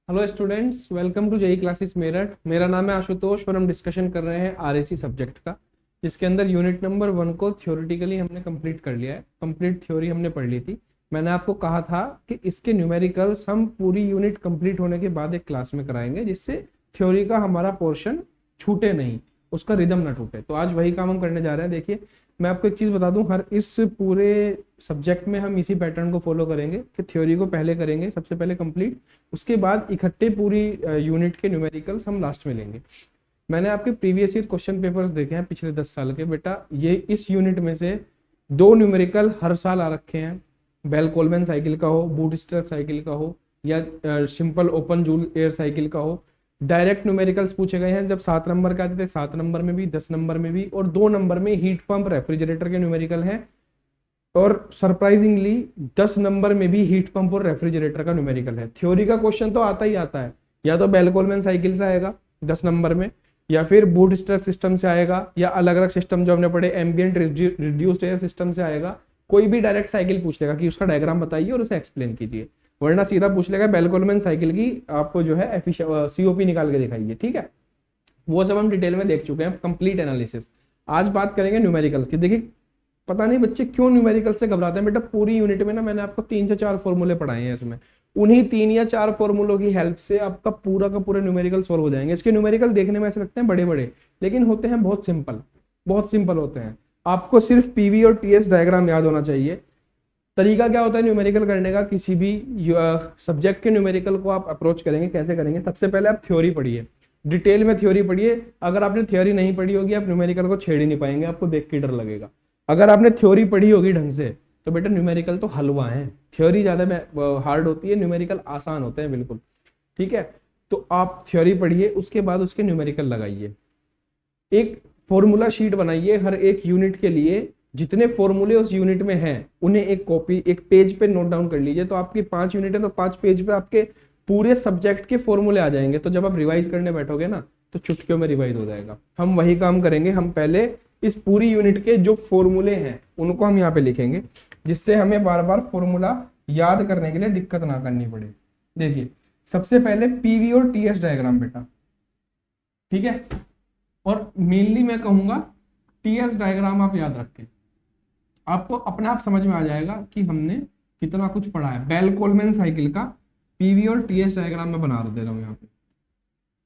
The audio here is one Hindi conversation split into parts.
Hello students, welcome to JE classes Meerut. मेरा नाम है आशुतोष और हम डिस्कशन कर रहे हैं आरएसी सब्जेक्ट का, जिसके अंदर यूनिट नंबर 1 को थ्योरेटिकली हमने कंप्लीट कर लिया है। कंप्लीट थ्योरी हमने पढ़ ली थी। मैंने आपको कहा था कि इसके न्यूमेरिकल्स हम पूरी यूनिट कंप्लीट होने के बाद एक क्लास में कराएंगे, जिससे थ्योरी का हमारा पोर्शन छूटे नहीं, उसका रिदम ना टूटे। तो आज वही काम हम करने जा रहे हैं। देखिए, मैं आपको एक चीज बता दूं, हर इस पूरे सब्जेक्ट में हम इसी पैटर्न को फॉलो करेंगे कि थ्योरी को पहले करेंगे सबसे पहले कंप्लीट, उसके बाद इकट्ठे पूरी यूनिट के न्यूमेरिकल्स हम लास्ट में लेंगे। मैंने आपके प्रीवियस ईयर क्वेश्चन पेपर्स देखे हैं पिछले 10 साल के। बेटा, ये इस यूनिट में से दो न्यूमेरिकल हर साल आ रखे हैं। बेल कोलमैन साइकिल का हो, बूटस्ट्रैप साइकिल का हो, या simple open joule air cycle का हो। डायरेक्ट न्यूमेरिकल्स पूछे गए हैं, जब 7 नंबर के आते थे, 7 नंबर में भी, 10 नंबर में भी, और 2 नंबर में हीट पंप रेफ्रिजरेटर के न्यूमेरिकल हैं। और सरप्राइजिंगली 10 नंबर में भी हीट पंप और रेफ्रिजरेटर का न्यूमेरिकल है। थ्योरी का क्वेश्चन तो आता ही आता है, या तो बेल कोलमैन साइकिल से आएगा 10 नंबर में, या फिर बूटस्ट्रैप सिस्टम से आएगा, या अलग अलग सिस्टम जो हमने पढ़े एम्बिएंट रिड्यूस्ड एयर सिस्टम से आएगा। कोई भी डायरेक्ट साइकिल पूछ लेगा कि उसका डायग्राम बताइए और उसे एक्सप्लेन कीजिए, वरना सीधा पूछ लेगा बेल कोलमैन साइकिल की आपको जो है सीओपी निकाल के दिखाइए। ठीक है, वो सब हम डिटेल में देख चुके हैं, कंप्लीट एनालिसिस। आज बात करेंगे न्यूमेरिकल की। देखिए, पता नहीं बच्चे क्यों न्यूमेरिकल से घबराते हैं। बेटा, पूरी यूनिट में ना मैंने आपको 3 से 4 फॉर्मूले पढ़ाए हैं। इसमें उन्हीं 3 या 4 फॉर्मूलों की हेल्प से आपका पूरा का पूरा न्यूमेरिकल सॉल्व हो जाएंगे। इसके न्यूमेरिकल देखने में ऐसे लगते हैं बड़े बड़े, लेकिन होते हैं बहुत सिंपल, बहुत सिंपल होते हैं। आपको सिर्फ पीवी और टीएस डायग्राम याद होना चाहिए। तरीका क्या होता है न्यूमेरिकल करने का? किसी भी सब्जेक्ट के न्यूमेरिकल को आप अप्रोच करेंगे, कैसे करेंगे? सबसे पहले आप थ्योरी पढ़िए, डिटेल में थ्योरी पढ़िए। अगर आपने थ्योरी नहीं पढ़ी होगी, आप न्यूमेरिकल को छेड़ ही नहीं पाएंगे, आपको देख के डर लगेगा। अगर आपने थ्योरी पढ़ी होगी ढंग से, तो बेटा न्यूमेरिकल तो हलवा है। थ्योरी ज्यादा हार्ड होती है, न्यूमेरिकल आसान होते हैं बिल्कुल। ठीक है, तो आप थ्योरी पढ़िए, उसके बाद उसके न्यूमेरिकल लगाइए। एक फॉर्मूला शीट बनाइए हर एक यूनिट के लिए। जितने फॉर्मूले उस यूनिट में हैं उन्हें एक कॉपी, एक पेज पे नोट डाउन कर लीजिए। तो आपकी 5 यूनिट है, तो 5 पेज पे आपके पूरे सब्जेक्ट के फॉर्मूले आ जाएंगे। तो जब आप रिवाइज करने बैठोगे ना, तो चुटकियों में रिवाइज हो जाएगा। हम वही काम करेंगे, हम पहले इस पूरी यूनिट के जो फॉर्मूले हैं उनको हम यहाँ पे लिखेंगे, जिससे हमें बार बार फॉर्मूला याद करने के लिए दिक्कत ना करनी पड़े। देखिए, सबसे पहले पीवी और टीएस डायग्राम बेटा, ठीक है। और मेनली मैं कहूंगा टीएस डायग्राम आप याद रखें, आपको अपने आप समझ में आ जाएगा कि हमने कितना कुछ पढ़ा है। बेल कोलमैन साइकिल का पीवी और टीएस डायग्राम में बना दे रहा हूं यहाँ पे।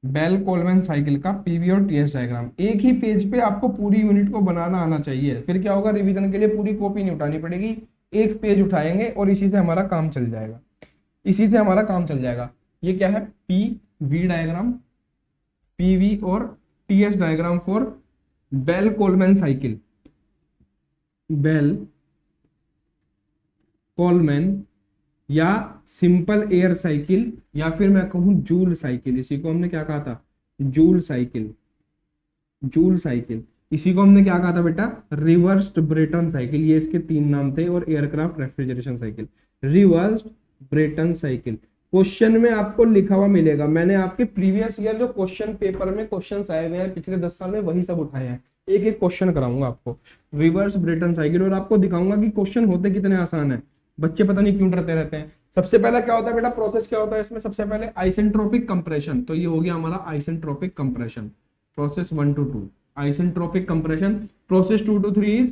बेल कोलमैन साइकिल का पीवी और टीएस डायग्राम एक ही पेज पे आपको पूरी यूनिट को बनाना आना चाहिए। फिर क्या होगा, रिवीजन के लिए पूरी कॉपी नहीं उठानी पड़ेगी, एक पेज उठाएंगे और इसी से हमारा काम चल जाएगा, इसी से हमारा काम चल जाएगा। ये क्या है? पीवी डायग्राम, पीवी और TS diagram for Bell Coleman cycle, Bell Coleman या सिंपल एयर साइकिल, या फिर मैं कहूं जूल साइकिल। इसी को हमने क्या कहा था? Joule cycle, Joule cycle. इसी को हमने क्या कहा था बेटा? Reversed Brayton cycle. ये इसके 3 नाम थे। और aircraft refrigeration cycle, reversed Brayton cycle. Question में आपको लिखा हुआ मिलेगा। मैंने आपके प्रीवियस ईयर जो क्वेश्चन पेपर में क्वेश्चन आए हुए हैं पिछले 10 साल में, वही सब उठाए हैं। एक एक क्वेश्चन कराऊंगा आपको रिवर्स ब्रेटन साइकिल, और आपको दिखाऊंगा कि क्वेश्चन होते कितने आसान है। बच्चे पता नहीं क्यों डरते रहते हैं। सबसे पहला क्या होता है बेटा? प्रोसेस क्या होता है इसमें? सबसे पहले आइसेंट्रोपिक कंप्रेशन। तो ये हो गया हमारा isentropic compression, process 1 to 2 isentropic compression. Process 2 to 3 is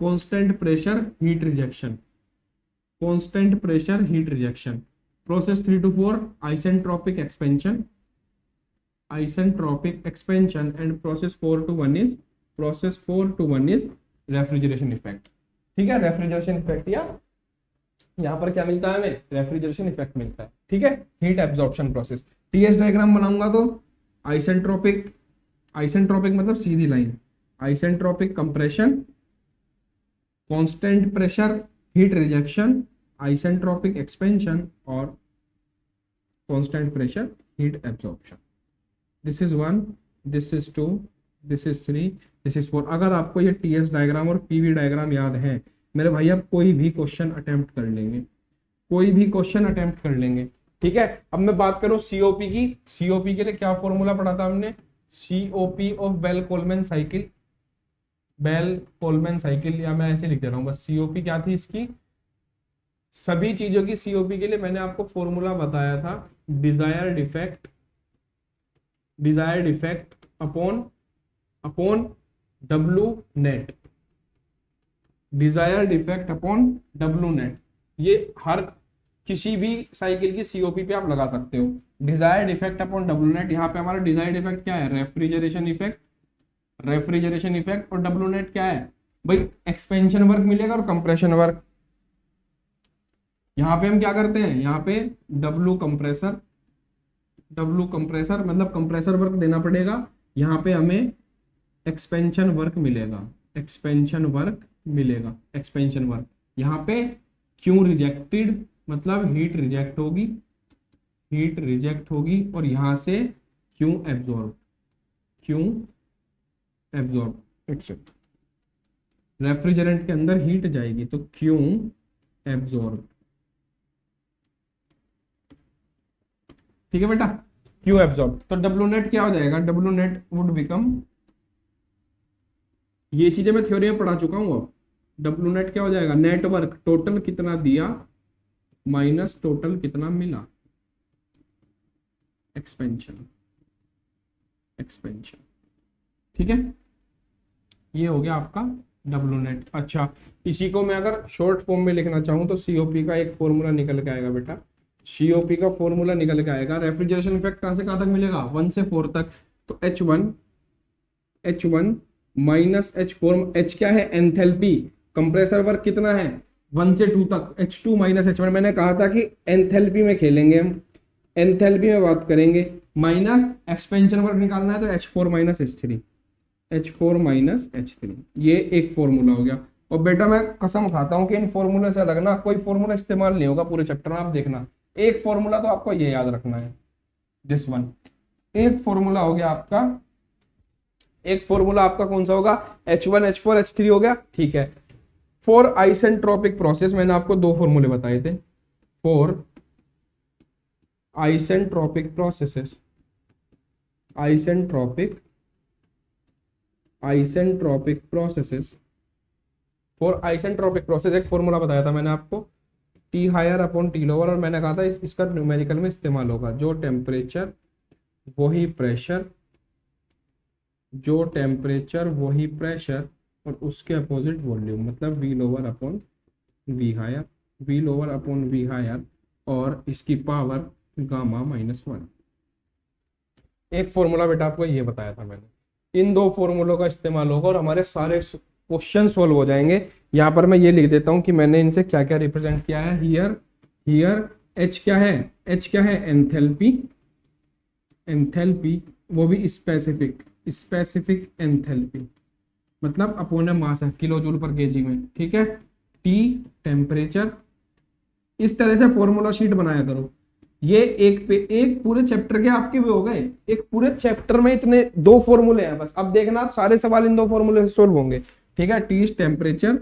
constant pressure heat rejection, constant pressure heat rejection. Process 3 to 4 isentropic expansion, isentropic expansion. And process 4 to 1 is refrigeration effect. ठीक है, रेफ्रिजरेशन इफेक्ट, या यहाँ पर क्या मिलता है हमें? रेफ्रिजरेशन इफेक्ट मिलता है। ठीक है, heat absorption process. TS diagram बनाऊंगा तो आइसेंट्रोपिक, आइसेंट्रोपिक मतलब सीधी line, isentropic compression, constant pressure heat rejection, isentropic expansion और constant pressure heat absorption. This is 1, this is 2, this is 3, this is 4। अगर आपको ये टीएस डायग्राम और पीवी डायग्राम याद है मेरे भाई, आप कोई भी क्वेश्चन अटेम्प्ट कर लेंगे, कोई भी क्वेश्चन अटेम्प्ट कर लेंगे। ठीक है, अब मैं बात करूं सीओपी की। सीओपी के लिए क्या फॉर्मूला पढ़ा था हमने? COP of Bell Coleman cycle, Bell Coleman cycle, या मैं ऐसे लिख दे रहा हूँ बस। सीओपी क्या थी इसकी? सभी चीजों की सीओपी के लिए मैंने आपको फॉर्मूला बताया था, desired effect upon W net, desired effect upon W net. ये हर किसी भी साइकिल की सीओपी पे आप लगा सकते हो। Desired effect upon W net, यहाँ पे हमारा डिजायर्ड इफेक्ट क्या है, रेफ्रिजरेशन इफेक्ट, और डब्लू नेट क्या है भाई, एक्सपेंशन वर्क मिलेगा और कंप्रेशन वर्क। यहाँ पे हम क्या करते हैं, यहाँ पे डब्लू कंप्रेसर मतलब कंप्रेसर वर्क देना पड़ेगा, यहाँ पे हमें एक्सपेंशन वर्क मिलेगा। यहाँ पे क्यों रिजेक्टेड, मतलब हीट रिजेक्ट होगी और यहाँ से क्यों एब्जॉर्ब, रेफ्रिजरेंट के अंदर हीट जाएगी तो क्यों एब्जॉर्ब। ठीक है बेटा, क्यों एब्जॉर्ब। तो डब्लू नेट क्या हो जाएगा, डब्लू नेट वुड बिकम, ये चीजें मैं थ्योरी में पढ़ा चुका हूं। अब डब्लू नेट क्या हो जाएगा, नेटवर्क टोटल कितना दिया माइनस टोटल कितना मिला, एक्सपेंशन। ठीक है, ये हो गया आपका डब्लू नेट। अच्छा, इसी को मैं अगर शॉर्ट फॉर्म में लिखना चाहूं तो सीओपी का एक फॉर्मूला निकल के आएगा बेटा, सीओपी का फॉर्मूला निकल के आएगा। रेफ्रिजरेशन इफेक्ट कहां से कहां तक मिलेगा, 1 से 4 तक, तो H1 माइनस H4, H क्या है एंथैल्पी, कंप्रेसर वर्क कितना है 1 से 2 तक, H2 माइनस H1। मैंने कहा था कि एंथैल्पी में खेलेंगे हम, एंथैल्पी में बात करेंगे, माइनस एक्सपेंशन वर्क निकालना है तो H4 माइनस H3, ये एक फॉर्मूला हो गया। और बेटा मैं कसम खाता हूं कि इन फॉर्मूले से अलग ना कोई फॉर्मूला इस्तेमाल नहीं होगा पूरे चैप्टर में, आप देखना। एक फॉर्मूला तो आपको ये याद रखना है, दिस वन, एक फॉर्मूला हो गया आपका, एक फॉर्मूला आपका कौन सा होगा, H1 H4 H3 हो गया। ठीक है, फॉर आइसेंट्रोपिक प्रोसेस मैंने आपको 2 फॉर्मूले बताए थे, for isentropic processes, isentropic for isentropic process एक फॉर्मूला बताया था मैंने आपको, T higher upon T lower, और मैंने कहा था इसका न्यूमेरिकल में इस्तेमाल होगा, जो टेम्परेचर वही प्रेशर और उसके अपोजिट वॉल्यूम, मतलब V lower upon V higher और इसकी पावर गामा -1। एक फॉर्मूला बेटा आपको ये बताया था मैंने, इन 2 फॉर्मूलों का इस्तेमाल होगा और हमारे सारे क्वेश्चन सॉल्व हो जाएंगे। यहाँ पर मैं ये लिख देता हूँ कि मैंने इनसे क्या क्या रिप्रेजेंट किया है। हियर H क्या है, एंथैल्पी, वो भी स्पेसिफिक एंथैल्पी, मतलब अपोन मास है किलो जूल पर केजी में। ठीक है, T टेम्परेचर, इस तरह से फॉर्मूला शीट बनाया करो। ये एक पूरे चैप्टर के आपके भी हो गए, एक पूरे चैप्टर में इतने 2 फॉर्मूले हैं बस। अब देखना आप सारे सवाल इन 2 फॉर्मूले से सोल्व होंगे। ठीक है, T is temperature,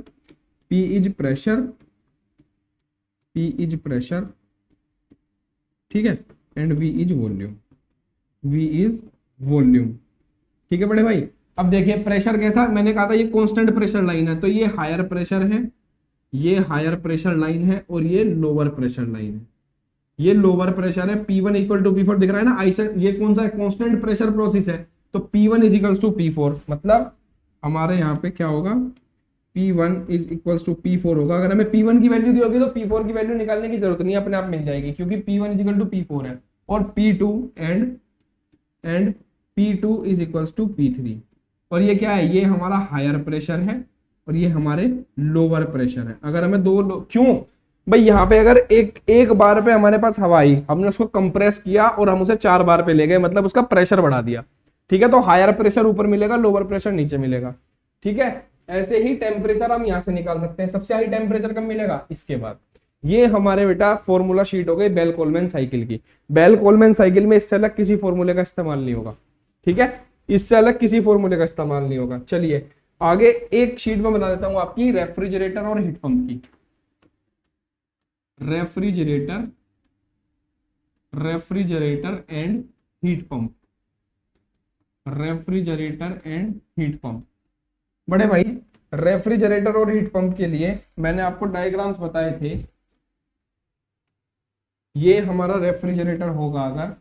P is pressure, ठीक है, एंड V इज वॉल्यूम। ठीक है बड़े भाई, अब देखिए प्रेशर कैसा, मैंने कहा था ये कांस्टेंट प्रेशर लाइन है, तो ये हायर प्रेशर है, ये हायर प्रेशर लाइन है और ये लोअर प्रेशर लाइन है। ये लोअर प्रेशर है, P1 इक्वल टू P4 दिख रहा है ना, ये कौन सा है, कांस्टेंट प्रेशर प्रोसेस है, तो P1 is equal to P4, मतलब हमारे यहाँ पे क्या होगा, P1 is equal to P4 होगा। अगर हमें P1 की वैल्यू दी होगी तो P4 की वैल्यू निकालने की जरूरत नहीं है, अपने आप मिल जाएगी, क्योंकि P1 is equal to P4 है, और P2 and P2 is equal to P3। और ये क्या है, ये हमारा हायर प्रेशर है और ये हमारे लोअर प्रेशर है। अगर हमें क्यों भाई, यहाँ पे अगर एक बार पे हमारे पास हवा आई, हमने उसको कंप्रेस किया और हम उसे 4 बार पे ले गए, मतलब उसका प्रेशर बढ़ा दिया। ठीक है, तो हायर प्रेशर ऊपर मिलेगा, लोअर प्रेशर नीचे मिलेगा। ठीक है, ऐसे ही टेम्परेचर हम यहाँ से निकाल सकते हैं। सबसे हाई टेम्परेचर कब मिलेगा, इसके बाद। ये हमारे बेटा फॉर्मूला शीट हो गई बेल कोलमैन साइकिल की। बेल कोलमैन साइकिल में इससे अलग किसी फॉर्मूले का इस्तेमाल नहीं होगा। ठीक है, इससे अलग किसी फॉर्मूले का इस्तेमाल नहीं होगा। चलिए आगे एक शीट में बना देता हूं आपकी रेफ्रिजरेटर और हीट पंप की। Refrigerator and heat pump. बड़े भाई रेफ्रिजरेटर और हीट पंप के लिए मैंने आपको डायग्राम्स बताए थे। ये हमारा रेफ्रिजरेटर होगा, अगर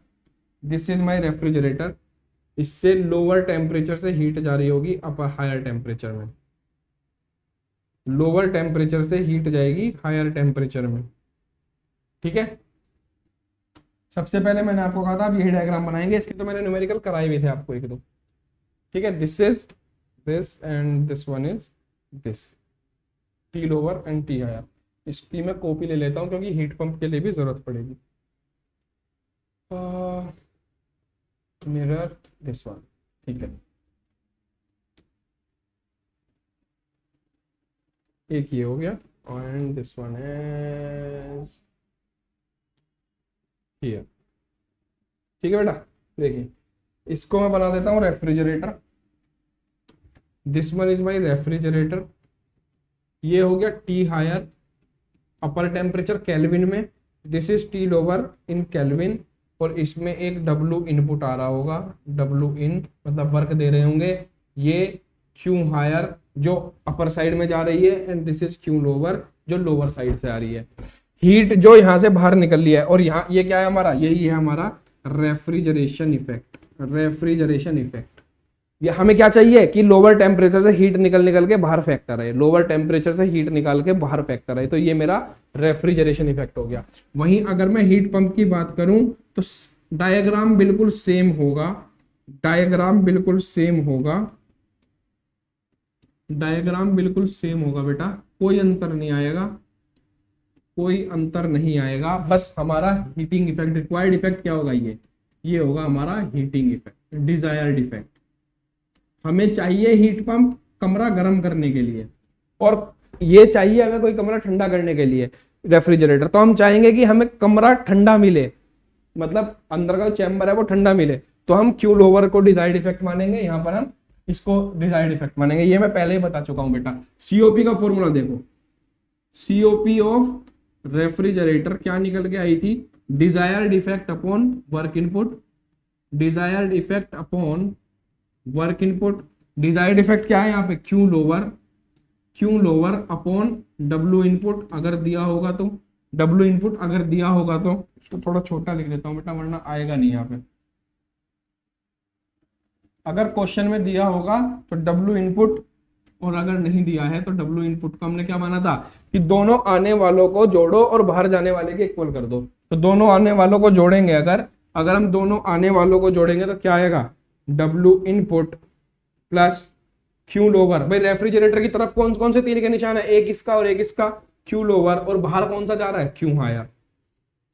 दिस इज माय रेफ्रिजरेटर, इससे लोअर टेम्परेचर से हीट जा रही होगी अपर हायर टेम्परेचर में, लोअर टेम्परेचर से हीट जाएगी हायर टेम्परेचर में। ठीक है, सबसे पहले मैंने आपको कहा था आप यही डायग्राम बनाएंगे, इसके तो मैंने न्यूमेरिकल कराए हुए थे आपको एक दो। ठीक है, this is this and this one is this, T lower and T higher. इसकी मैं कॉपी ले लेता हूँ क्योंकि हीट पंप के लिए भी जरूरत पड़ेगी। मिरर दिस वन, ठीक है, एक ये हो गया and this one is here. ठीक है बेटा, देखिए इसको मैं बना देता हूँ refrigerator, this one is my refrigerator. ये हो गया टी हायर अपर टेम्परेचर केल्विन में, this is T lower in kelvin, और इसमें एक डब्ल्यू इनपुट आ रहा होगा, डब्ल्यू इन मतलब वर्क दे रहे होंगे, ये क्यू हायर जो अपर साइड में जा रही है and this is Q lower जो लोअर साइड से आ रही है। हीट जो यहाँ से बाहर निकल लिया है, और यहाँ ये क्या है हमारा, यही है हमारा रेफ्रिजरेशन इफेक्ट, रेफ्रिजरेशन इफेक्ट। ये हमें क्या चाहिए कि लोअर टेम्परेचर से हीट निकल के बाहर फेंकता रहे, लोअर टेम्परेचर से हीट निकाल के बाहर फेंकता रहे, तो ये मेरा रेफ्रिजरेशन इफेक्ट हो गया। वहीं अगर मैं हीट पंप की बात करूं तो डायग्राम बिल्कुल सेम होगा, डायग्राम बिल्कुल सेम होगा, डायग्राम बिल्कुल सेम होगा बेटा, कोई अंतर नहीं आएगा, कोई अंतर नहीं आएगा। बस हमारा हीटिंग इफेक्ट, रिक्वायर्ड इफेक्ट क्या होगा, ये होगा हमारा हीटिंग इफेक्ट, डिजायर्ड इफेक्ट। हमें चाहिए हीट पंप कमरा गर्म करने के लिए, और ये चाहिए हमें कोई कमरा ठंडा करने के लिए रेफ्रिजरेटर। तो हम चाहेंगे कि हमें कमरा ठंडा मिले, मतलब अंदर का चैम्बर है वो ठंडा मिले, तो हम क्यू लोअर को डिजायर्ड इफेक्ट मानेंगे, यहाँ पर हम इसको डिजायर्ड इफेक्ट मानेंगे। ये मैं पहले ही बता चुका हूं बेटा। सीओपी का फॉर्मूला देखो, सीओपी ऑफ रेफ्रिजरेटर क्या निकल के आई थी, desired effect upon work input, desired effect upon work input. Desired effect क्या है यहाँ पे, Q lower, Q lower upon W input अगर दिया होगा तो, डब्ल्यू इनपुट अगर दिया होगा तो, इसको थोड़ा छोटा लिख देता हूँ बेटा वरना आएगा नहीं यहाँ पे। अगर क्वेश्चन में दिया होगा तो डब्ल्यू इनपुट, और अगर नहीं दिया है तो डब्ल्यू इनपुट को हमने क्या माना था कि दोनों आने वालों को जोड़ो और बाहर जाने वाले के इक्वल कर दो। तो दोनों आने वालों को जोड़ेंगे, अगर हम दोनों आने वालों को जोड़ेंगे तो क्या आएगा, W input plus Q lower. भाई रेफ्रिजरेटर की तरफ कौन कौन से तीर के निशान है, एक इसका और एक इसका, क्यू लोअर, और बाहर कौन सा जा रहा है, क्यू हायर,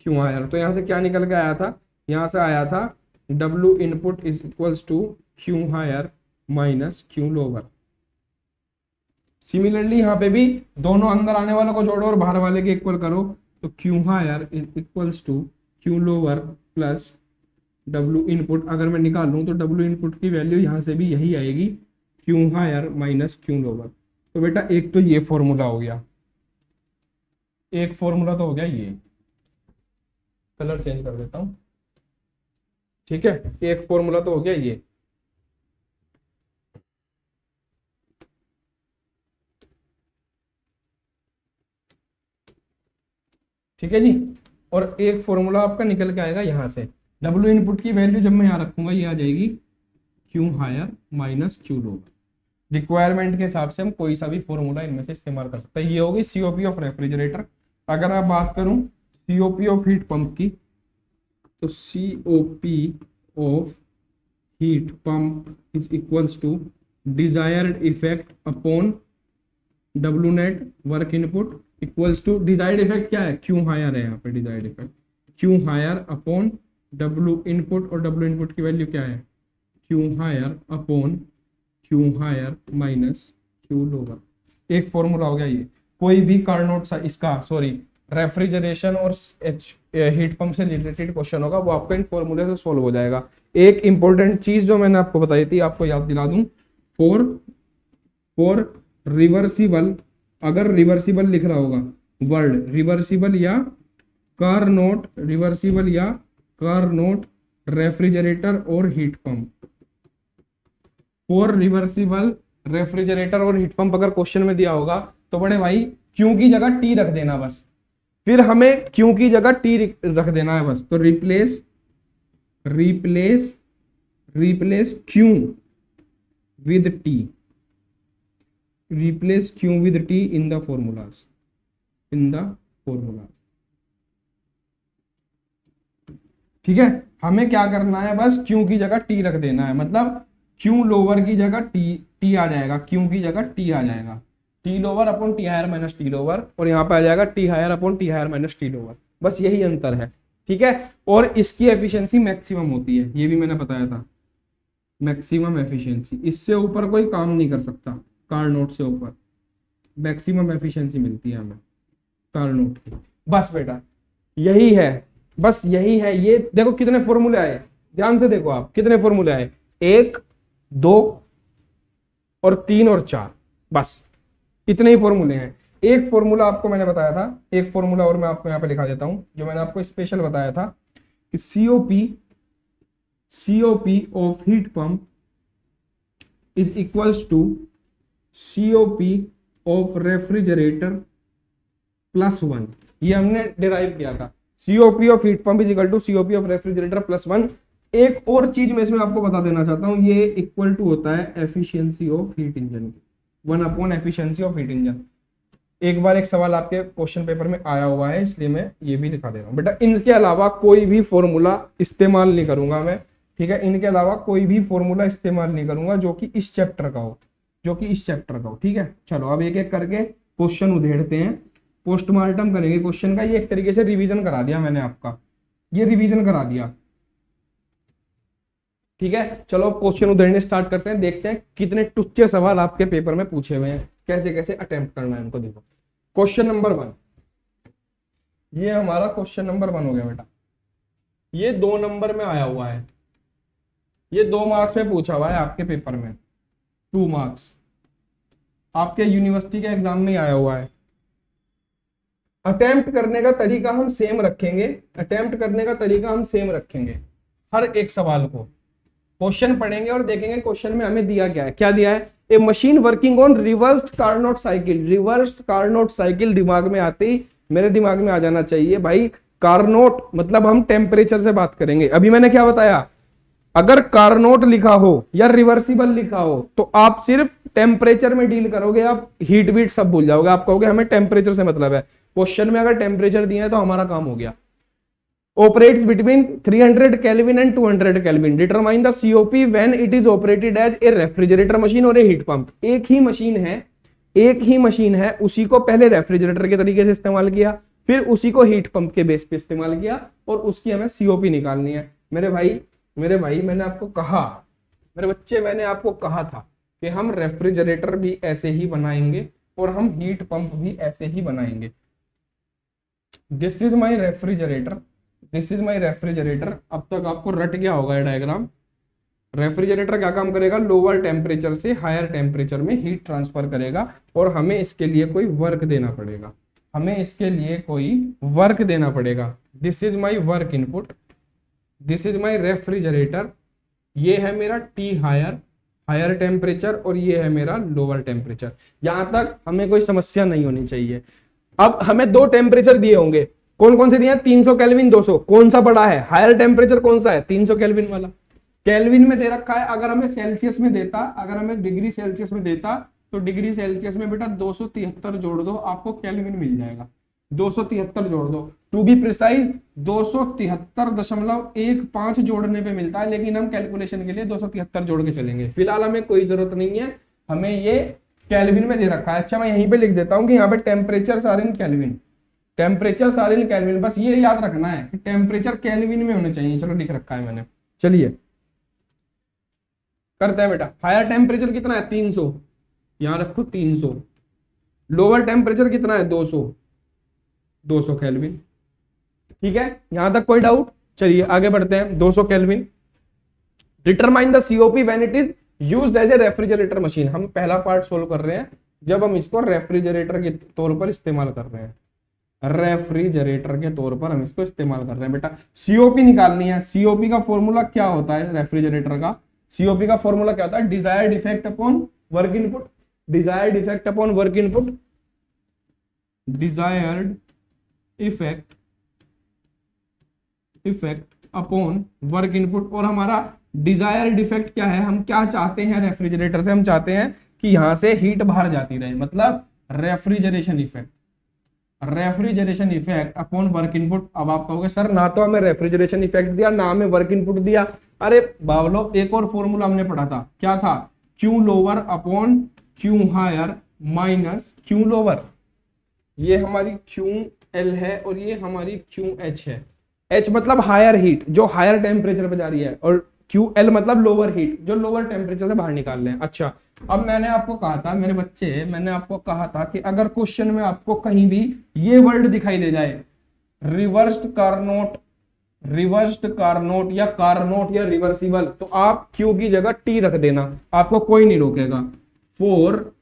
क्यू हायर। तो यहां से क्या निकल के आया था, यहां से आया था W input is equals to Q higher minus Q lower. Similarly यहाँ पे भी दोनों अंदर आने वालों को जोड़ो और बाहर वाले के इक्वल करो, तो Q higher is equals to Q lower plus W input. अगर मैं निकालूं तो डब्ल्यू इनपुट की वैल्यू यहाँ से भी यही आएगी, Q higher minus Q lower. तो बेटा एक तो ये फॉर्मूला हो गया, एक फॉर्मूला तो हो गया ये, कलर चेंज कर देता हूं, ठीक है, एक फॉर्मूला तो हो गया ये। ठीक है जी, और एक फॉर्मूला आपका निकल के आएगा यहाँ से, डब्ल्यू इनपुट की वैल्यू जब मैं यहाँ रखूंगा ये आ जाएगी Q higher minus Q lower. Requirement के हिसाब से हम कोई सा भी फॉर्मूला इनमें से इस्तेमाल कर सकते हैं। ये होगी सीओपी ऑफ रेफ्रिजरेटर। अगर मैं बात करूं सीओपी ऑफ हीट पंप की, तो COP of heat pump is equals to desired effect upon W net work input equals to, desired effect क्या है, क्यू हायर है यहाँ पे, desired effect Q higher upon W input, और डब्ल्यू इनपुट की वैल्यू क्या है, Q higher upon Q higher minus Q lower. एक फॉर्मूला हो गया ये। कोई भी कार्नोट इसका सॉरी रेफ्रिजरेशन और हीट पंप से रिलेटेड क्वेश्चन होगा वो आपको इन फॉर्मूले से सोल्व हो जाएगा। एक इंपॉर्टेंट चीज जो मैंने आपको बताई थी आपको याद दिला दूं, फॉर रिवर्सिबल, अगर रिवर्सिबल लिख रहा होगा वर्ड रिवर्सिबल या कार्नोट, रिवर्सिबल या कार्नोट रेफ्रिजरेटर और heat pump, for reversible refrigerator और हीट पंप अगर क्वेश्चन में दिया होगा तो बड़े भाई क्यू की जगह टी रख देना बस, फिर हमें क्यू की जगह टी रख देना है बस। तो replace Q with T, replace Q with T in the formulas, ठीक है। हमें क्या करना है, बस क्यू की जगह टी रख देना है, मतलब क्यू लोअर की जगह टी आ जाएगा, क्यू की जगह टी आ जाएगा, T lower upon T higher minus T lower, और यहाँ पे आ जाएगा T higher upon T higher minus T lower. बस यही अंतर है, ठीक है। और इसकी एफिशिएंसी मैक्सिमम होती है, ये भी मैंने बताया था, मैक्सिमम एफिशिएंसी, इससे ऊपर कोई काम नहीं कर सकता, कार्नोट से ऊपर मैक्सिमम एफिशिएंसी मिलती है हमें कार्नोट की। बस बेटा यही है, बस यही है। ये देखो कितने फॉर्मूले आए, ध्यान से देखो आप, कितने फॉर्मूले आए, 1 2 और 3 और 4, बस इतने ही फॉर्मूले हैं। एक फॉर्मूला आपको मैंने बताया था, एक फॉर्मूला और मैं आपको यहाँ पे लिखा देता हूं, जो मैंने आपको स्पेशल बताया था कि COP of heat pump is equals to COP of refrigerator +1। ये हमने डिराइव किया था, COP of heat pump is equal to COP of refrigerator +1। एक और चीज मैं इसमें आपको बता देना चाहता हूं, ये इक्वल टू होता है एफिशिएंसी ऑफ हीट इंजन की, 1 एफिशिएंसी ऑफ हीट इंजन। एक बार एक सवाल आपके क्वेश्चन पेपर में आया हुआ है, इसलिए मैं ये भी लिखा दे रहा हूँ बेटा। इनके अलावा कोई भी फॉर्मूला इस्तेमाल नहीं करूंगा मैं, ठीक है। इनके अलावा कोई भी फॉर्मूला इस्तेमाल नहीं करूंगा जो कि इस चैप्टर का हो, ठीक है। चलो अब एक एक करके क्वेश्चन उधेड़ते हैं, पोस्टमार्टम करेंगे क्वेश्चन का। ये एक तरीके से रिवीजन करा दिया मैंने आपका, ये रिवीजन करा दिया, ठीक है। चलो क्वेश्चन उधेड़ने स्टार्ट करते हैं, देखते हैं कितने टुच्चे सवाल आपके पेपर में पूछे हुए हैं, कैसे कैसे अटेम्प्ट करना है इनको। देखो क्वेश्चन नंबर 1, ये हमारा क्वेश्चन नंबर 1 हो गया बेटा। ये 2 नंबर में आया हुआ है, ये 2 मार्क्स में पूछा हुआ है आपके पेपर में, 2 मार्क्स आपके यूनिवर्सिटी के एग्जाम में आया हुआ है। अटेम्प्ट करने का तरीका हम सेम रखेंगे, हर एक सवाल को क्वेश्चन पढ़ेंगे और देखेंगे क्वेश्चन में हमें दिया क्या है। क्या दिया है, a machine working on reversed Carnot cycle. दिमाग में आते ही मेरे दिमाग में आ जाना चाहिए भाई, कार्नोट मतलब हम टेम्परेचर से बात करेंगे। अभी मैंने क्या बताया, अगर कार्नोट लिखा हो या रिवर्सिबल लिखा हो तो आप सिर्फ टेम्परेचर में डील करोगे, आप हीट बीट सब भूल जाओगे, आप कहोगे हमें टेम्परेचर से मतलब है। क्वेश्चन में अगर टेम्परेचर दिया है तो हमारा काम हो गया। Operates between 300 Kelvin and 200 Kelvin. Determine the COP when it is operated as a refrigerator machine or a heat pump. एक ही मशीन है, उसी को पहले रेफ्रिजरेटर के तरीके से इस्तेमाल किया, फिर उसी को हीट पंप के बेस पे इस्तेमाल किया, और उसकी हमें COP निकालनी है। मेरे भाई मैंने आपको कहा, मेरे बच्चे मैंने आपको कहा था कि हम रेफ्रिजरेटर भी ऐसे ही बनाएंगे और हम हीट पंप भी ऐसे ही बनाएंगे। This is my refrigerator. अब तक आपको रट गया होगा ये डायग्राम। रेफ्रिजरेटर क्या काम करेगा, लोअर टेम्परेचर से हायर टेम्परेचर में हीट ट्रांसफर करेगा, और हमें इसके लिए कोई वर्क देना पड़ेगा। This is my work input, this is my refrigerator. ये है मेरा टी हायर टेम्परेचर, और ये है मेरा लोअर टेम्परेचर। यहां तक हमें कोई समस्या नहीं होनी चाहिए। अब हमें 2 टेम्परेचर दिए होंगे, कौन कौन से दिए हैं, 300 केल्विन 200, कौन सा बड़ा है, हायर टेम्परेचर कौन सा है, 300 केल्विन वाला। केल्विन में दे रखा है, अगर हमें सेल्सियस में देता, अगर हमें डिग्री सेल्सियस में देता तो डिग्री सेल्सियस में बेटा 273 जोड़ दो, आपको केल्विन मिल जाएगा। 273 जोड़ दो, टू बी प्रिसाइज 273.15 जोड़ने पे मिलता है, लेकिन हम कैलकुलेशन के लिए 273 जोड़ के चलेंगे। फिलहाल हमें कोई जरूरत नहीं है, हमें ये केल्विन में दे रखा है। अच्छा मैं यहीं पे लिख देता हूँ कि यहाँ पे टेम्परेचर सारे इन केल्विन, बस ये याद रखना है कि टेम्परेचर केल्विन में होने चाहिए। चलो लिख रखा है मैंने, चलिए करते हैं बेटा। हायर टेम्परेचर कितना है, 300, यहां रखो 300। लोअर टेम्परेचर कितना है, 200 केल्विन। ठीक है, यहां तक कोई डाउट? चलिए आगे बढ़ते हैं। 200 kelvin. Determine the COP when it is used as a refrigerator machine. हम पहला पार्ट सोल्व कर रहे हैं जब हम इसको रेफ्रिजरेटर के तौर पर इस्तेमाल कर रहे हैं, रेफ्रिजरेटर के तौर पर हम इसको इस्तेमाल कर रहे हैं। बेटा COP निकालनी है। COP का फॉर्मूला क्या होता है रेफ्रिजरेटर का? COP का फॉर्मूला क्या होता है? Desired effect upon work input, desired effect upon work input, desired effect upon work input. और हमारा डिजायर्ड इफेक्ट क्या है, हम क्या चाहते हैं रेफ्रिजरेटर से, हम चाहते हैं कि यहां से हीट बाहर जाती रहे, मतलब refrigeration effect upon work input. अब आप कहोगे सर ना तो हमें रेफ्रिजरेशन इफेक्ट दिया ना हमें वर्क इनपुट दिया। अरे बावलो, एक और फॉर्मूला हमने पढ़ा था, क्या था, Q lower upon Q higher minus Q lower. ये हमारी क्यू एल है और ये हमारी क्यू एच है। एच मतलब हायर हीट, जो हायर टेम्परेचर पे जा रही है, और क्यू एल मतलब लोअर हीट, जो लोअर टेम्परेचर से बाहर निकाल रहे हैं। अच्छा, अब मैंने आपको कहा था मेरे बच्चे, मैंने आपको कहा था कि अगर क्वेश्चन में आपको कहीं भी ये वर्ड दिखाई दे जाए, रिवर्स्ड कार्नोट या कार्नोट या रिवर्सिबल, तो आप क्यू की जगह टी रख देना, आपको कोई नहीं रोकेगा। Four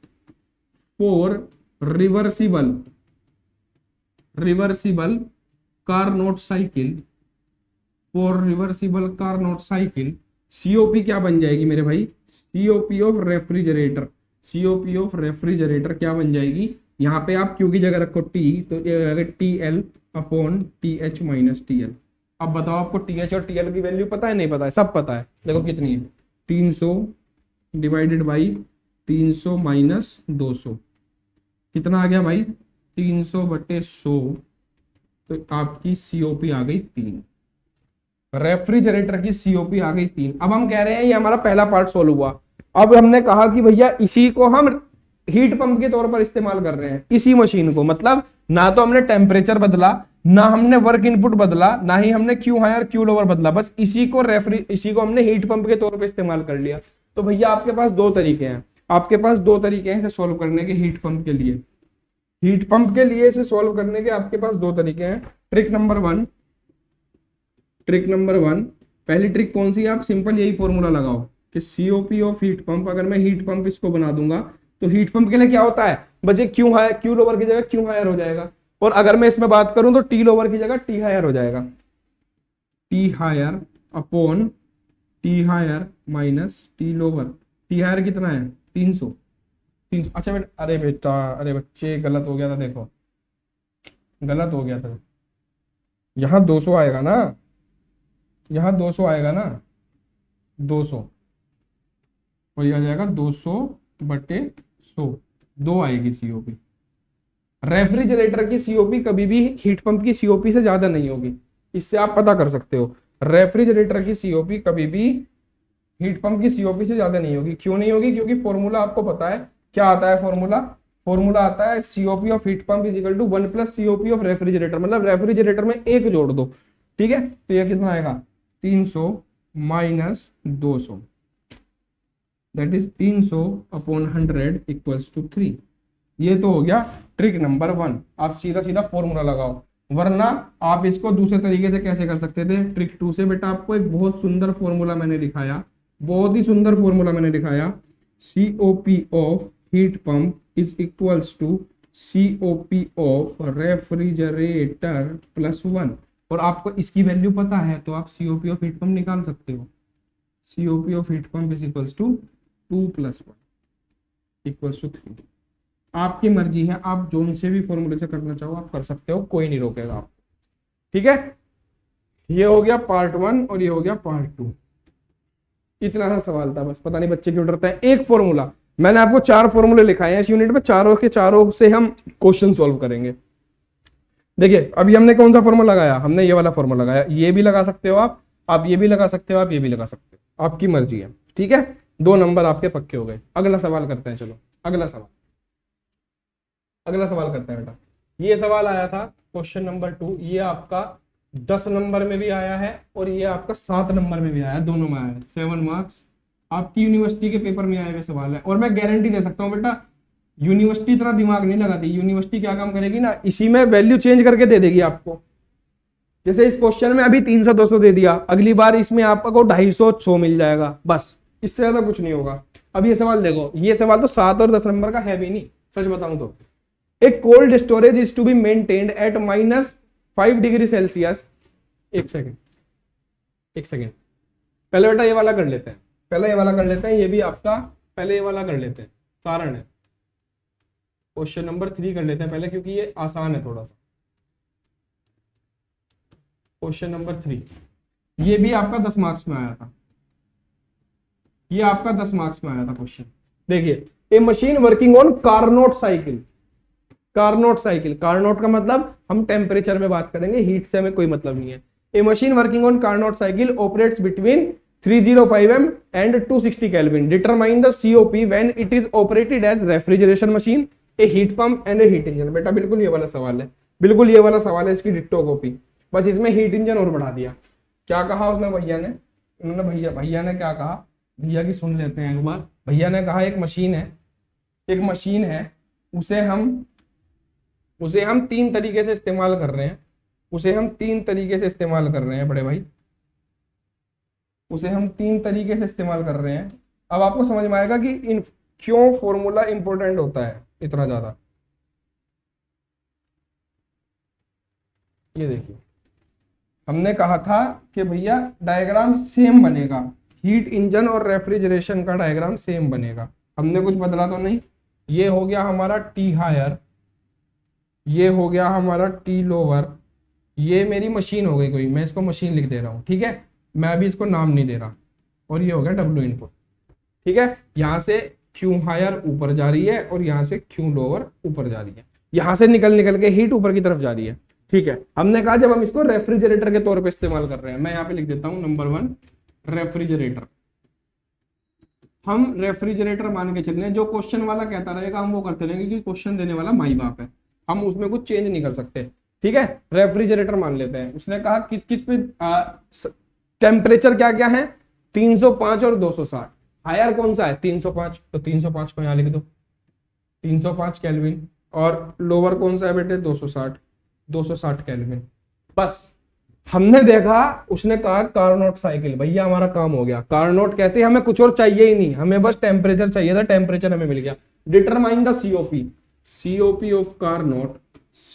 reversible Carnot cycle, COP क्या बन जाएगी मेरे भाई, सीओपी ऑफ रेफ्रिजरेटर क्या बन जाएगी, यहाँ पे आप क्यू की जगह रखो टी, तो T L upon T H minus T L. अब बताओ आपको टी एच और टी एल की वैल्यू पता है नहीं पता है, सब पता है। देखो कितनी है, 300 डिवाइडेड बाई 300 माइनस 200, कितना आ गया भाई, 300/100। तो आपकी सीओपी आ गई 3, रेफ्रिजरेटर की सीओपी आ गई 3। अब हम कह रहे हैं ये हमारा पहला पार्ट सोल्व हुआ। अब हमने कहा कि भैया इसी को हम हीट पंप के तौर पर इस्तेमाल कर रहे हैं, इसी मशीन को, मतलब ना तो हमने टेम्परेचर बदला, ना हमने वर्क इनपुट बदला, ना ही हमने क्यू हायर क्यू लोअर बदला, बस इसी को हमने हीट पंप के तौर पर इस्तेमाल कर लिया। तो भैया आपके पास दो तरीके हैं, इसे सोल्व करने के, हीट पंप के लिए इसे सोल्व करने के आपके पास दो तरीके हैं। ट्रिक नंबर वन, पहली ट्रिक कौन सी है, आप सिंपल यही फॉर्मूला लगाओ कि सीओपी ऑफ हीट पंप, अगर मैं हीट पंप इसको बना दूंगा तो हीट पंप के लिए क्या होता है, बस ये क्यू लोअर की जगह क्यू हायर हो जाएगा, और अगर मैं इसमें बात करूं तो टी लोअर की जगह टी हायर हो जाएगा, T higher upon T higher minus T lower. T higher कितना है, 300। अच्छा बेटा, अरे बच्चे गलत हो गया था, देखो गलत हो गया था, यहाँ 200 आएगा ना, 200, और यह आ जाएगा 200/100, 2 आएगी सीओपी। रेफ्रिजरेटर की सीओपी कभी भी हीट पंप की सीओपी से ज्यादा नहीं होगी, इससे आप पता कर सकते हो। रेफ्रिजरेटर की सीओपी कभी भी हीट पंप की सीओपी से ज्यादा नहीं होगी। क्यों नहीं होगी, क्योंकि फॉर्मूला आपको पता है, क्या आता है फॉर्मूला आता है COP of heat pump is equal to 1 plus COP of refrigerator, मतलब रेफ्रिजरेटर में एक जोड़ दो, ठीक है। तो यह कितना आएगा, 300 minus 200, that is 300/100 equals to 3। ये तो हो गया ट्रिक नंबर 1, आप सीधा फॉर्मूला लगाओ, वरना आप इसको दूसरे तरीके से कैसे कर सकते थे, ट्रिक 2 से। बेटा आपको एक बहुत सुंदर फॉर्मूला मैंने दिखाया, बहुत ही सुंदर फॉर्मूला मैंने दिखाया, COP of heat pump is equals to COP of refrigerator +1, और आपको इसकी वैल्यू पता है तो आप COP ऑफ हीट पंप निकाल सकते हो। COP of heat pump is equals to 2 + 1 equals to 3। आपकी मर्जी है, आप जो से भी फॉर्मूले से करना चाहो आप कर सकते हो, कोई नहीं रोकेगा आपको, ठीक है। ये हो गया पार्ट 1 और ये हो गया पार्ट 2। इतना सा सवाल था बस, पता नहीं बच्चे क्यों डरते हैं। एक फॉर्मूला, मैंने आपको 4 फॉर्मूले लिखाए हैं इस यूनिट में, चारों के चारों से हम क्वेश्चन सॉल्व करेंगे। देखिए अभी हमने कौन सा फॉर्मूला लगाया, हमने ये वाला फॉर्मूला लगाया, ये भी लगा सकते हो आप ये भी लगा सकते हो, आप ये भी लगा सकते हो, आपकी मर्जी है, ठीक है। 2 नंबर आपके पक्के हो गए। अगला सवाल करते हैं, चलो अगला सवाल करते हैं बेटा। ये सवाल आया था क्वेश्चन नंबर 2, ये आपका 10 नंबर में भी आया है और ये आपका 7 नंबर में भी आया है, दोनों में आया है। 7 मार्क्स आपकी यूनिवर्सिटी के पेपर में आए हुए सवाल है, और मैं गारंटी दे सकता हूँ बेटा यूनिवर्सिटी इतना दिमाग नहीं लगाती। यूनिवर्सिटी क्या काम करेगी ना, इसी में वैल्यू चेंज करके दे देगी आपको। जैसे इस क्वेश्चन में अभी 300 200 दे दिया, अगली बार इसमें आपको 250 100 मिल जाएगा, बस इससे ज्यादा कुछ नहीं होगा। अब ये सवाल देखो, ये सवाल तो 7 और 10 नंबर का है भी नहीं, सच बताऊं तो। एक cold storage is to be maintained at -5 degree Celsius. एक सेकेंड पहले बेटा ये वाला कर लेते हैं, ये भी आपका, पहले ये वाला कर लेते हैं, कारण है। क्वेश्चन नंबर 3 कर लेते हैं पहले, क्योंकि ये आसान है थोड़ा सा। क्वेश्चन नंबर 3, ये भी आपका 10 मार्क्स में आया था, ये आपका 10 मार्क्स में आया था क्वेश्चन। देखिए, a machine working on Carnot cycle, Carnot cycle, Carnot का मतलब हम टेम्परेचर में बात करेंगे, हीट से हमें कोई मतलब नहीं है। A machine working on Carnot cycle operates between 305 m and 260 Kelvin. Determine the COP when it is operated as refrigeration machine, a heat pump and a heat engine. बेटा बिल्कुल ये वाला सवाल है, बिल्कुल ये वाला सवाल है, इसकी डिट्टो कॉपी, बस इसमें हीट इंजन और बढ़ा दिया। क्या कहा उसने भैया ने, उन्होंने भैया ने क्या कहा, भैया की सुन लेते हैं एक बार। भैया ने कहा एक मशीन है, एक मशीन है, उसे हम 3 तरीके से इस्तेमाल कर रहे हैं, उसे हम 3 तरीके से इस्तेमाल कर रहे हैं बड़े भाई, उसे हम 3 तरीके से इस्तेमाल कर रहे हैं। अब आपको समझ में आएगा कि क्यों फॉर्मूला इंपॉर्टेंट होता है इतना ज्यादा। ये देखिए, हमने कहा था कि भैया डायग्राम सेम बनेगा, हीट इंजन और रेफ्रिजरेशन का डायग्राम सेम बनेगा, हमने कुछ बदला तो नहीं। ये हो गया हमारा टी हायर, ये हो गया हमारा टी लोअर, ये मेरी मशीन हो गई कोई, मैं इसको मशीन लिख दे रहा हूँ, ठीक है, मैं अभी इसको नाम नहीं दे रहा, और ये हो गया डब्ल्यू इनपुट, ठीक है। यहाँ से क्यू हायर ऊपर जा रही है और यहाँ से क्यू लोअर ऊपर जा रही है, यहाँ से निकल के हीट ऊपर की तरफ जा रही है, ठीक है। हमने कहा जब हम इसको रेफ्रिजरेटर के तौर पे इस्तेमाल कर रहे हैं, मैं यहाँ पे लिख देता हूँ नंबर 1 रेफ्रिजरेटर। हम रेफ्रिजरेटर मान के चल रहे हैं, जो क्वेश्चन वाला कहता रहेगा हम वो करते रहेंगे, क्योंकि क्वेश्चन देने वाला माई बाप है, हम उसमें कुछ चेंज नहीं कर सकते, ठीक है। रेफ्रिजरेटर मान लेते हैं, उसने कहा किस पे टेम्परेचर क्या क्या है, 305 और 260, हायर कौन सा है 305, तो 305 को यहाँ लिख दो 305 केल्विन, और लोअर कौन सा है बेटे 260 केल्विन। बस हमने देखा, उसने कहा कार्नोट साइकिल, भैया हमारा काम हो गया। कार्नोट कहते हैं हमें कुछ और चाहिए ही नहीं, हमें बस टेम्परेचर चाहिए था, टेम्परेचर हमें मिल गया। Determine the COP, COP of Carnot,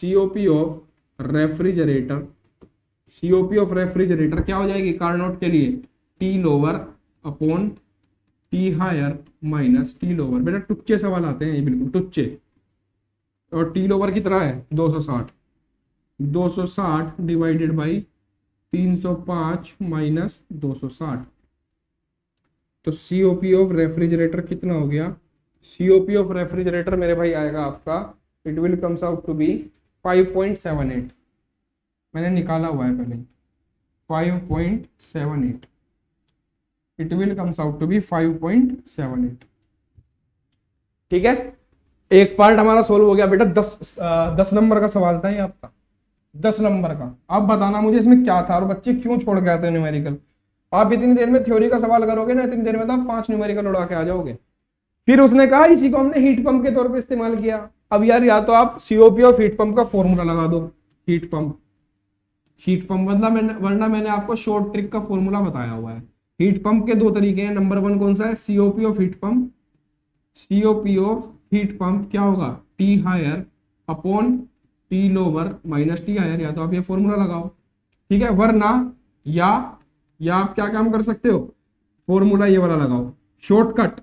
COP of refrigerator, COP of refrigerator क्या हो जाएगी कार्नोट के लिए, T lower upon T higher minus T lower. बेटा टुच्चे सवाल आते हैं ये, बिल्कुल टुच्चे। और टी लोअर कितना है 260 डिवाइडेड बाई 305 माइनस 260, तो सीओपी ऑफ रेफ्रिजरेटर कितना हो गया, सीओपी ऑफ रेफ्रिजरेटर मेरे भाई आएगा आपका, it will comes out to be 5.78, मैंने निकाला हुआ है पहले 5.78, it will comes out to be 5.78, ठीक है। एक पार्ट हमारा सोल्व हो गया बेटा। 10 नंबर का सवाल था ये आपका, 10 नंबर का। आप बताना मुझे इसमें क्या था और बच्चे क्यों छोड़ के आते हैं न्यूमेरिकल। आप इतनी देर में थ्योरी का सवाल करोगे ना, इतनी देर में तो आप 5 न्यूमेरिकल उड़ा के आ जाओगे। फिर उसने कहा इसी को हमने हीट पंप के तौर पे इस्तेमाल किया। अब यार या तो आप सीओपी ऑफ हीट पंप का फॉर्मूला लगा दो, हीट पंप मतलब वरना मैंने आपको शॉर्ट ट्रिक का फॉर्मूला बताया हुआ है। हीट पंप के 2 तरीके हैं, नंबर 1 कौन सा है, COP of heat pump, COP of heat pump क्या होगा, T higher upon T lower minus T higher, या तो आप ये फॉर्मूला लगाओ, ठीक है। वरना या आप क्या काम कर सकते हो, फॉर्मूला ये वाला लगाओ, shortcut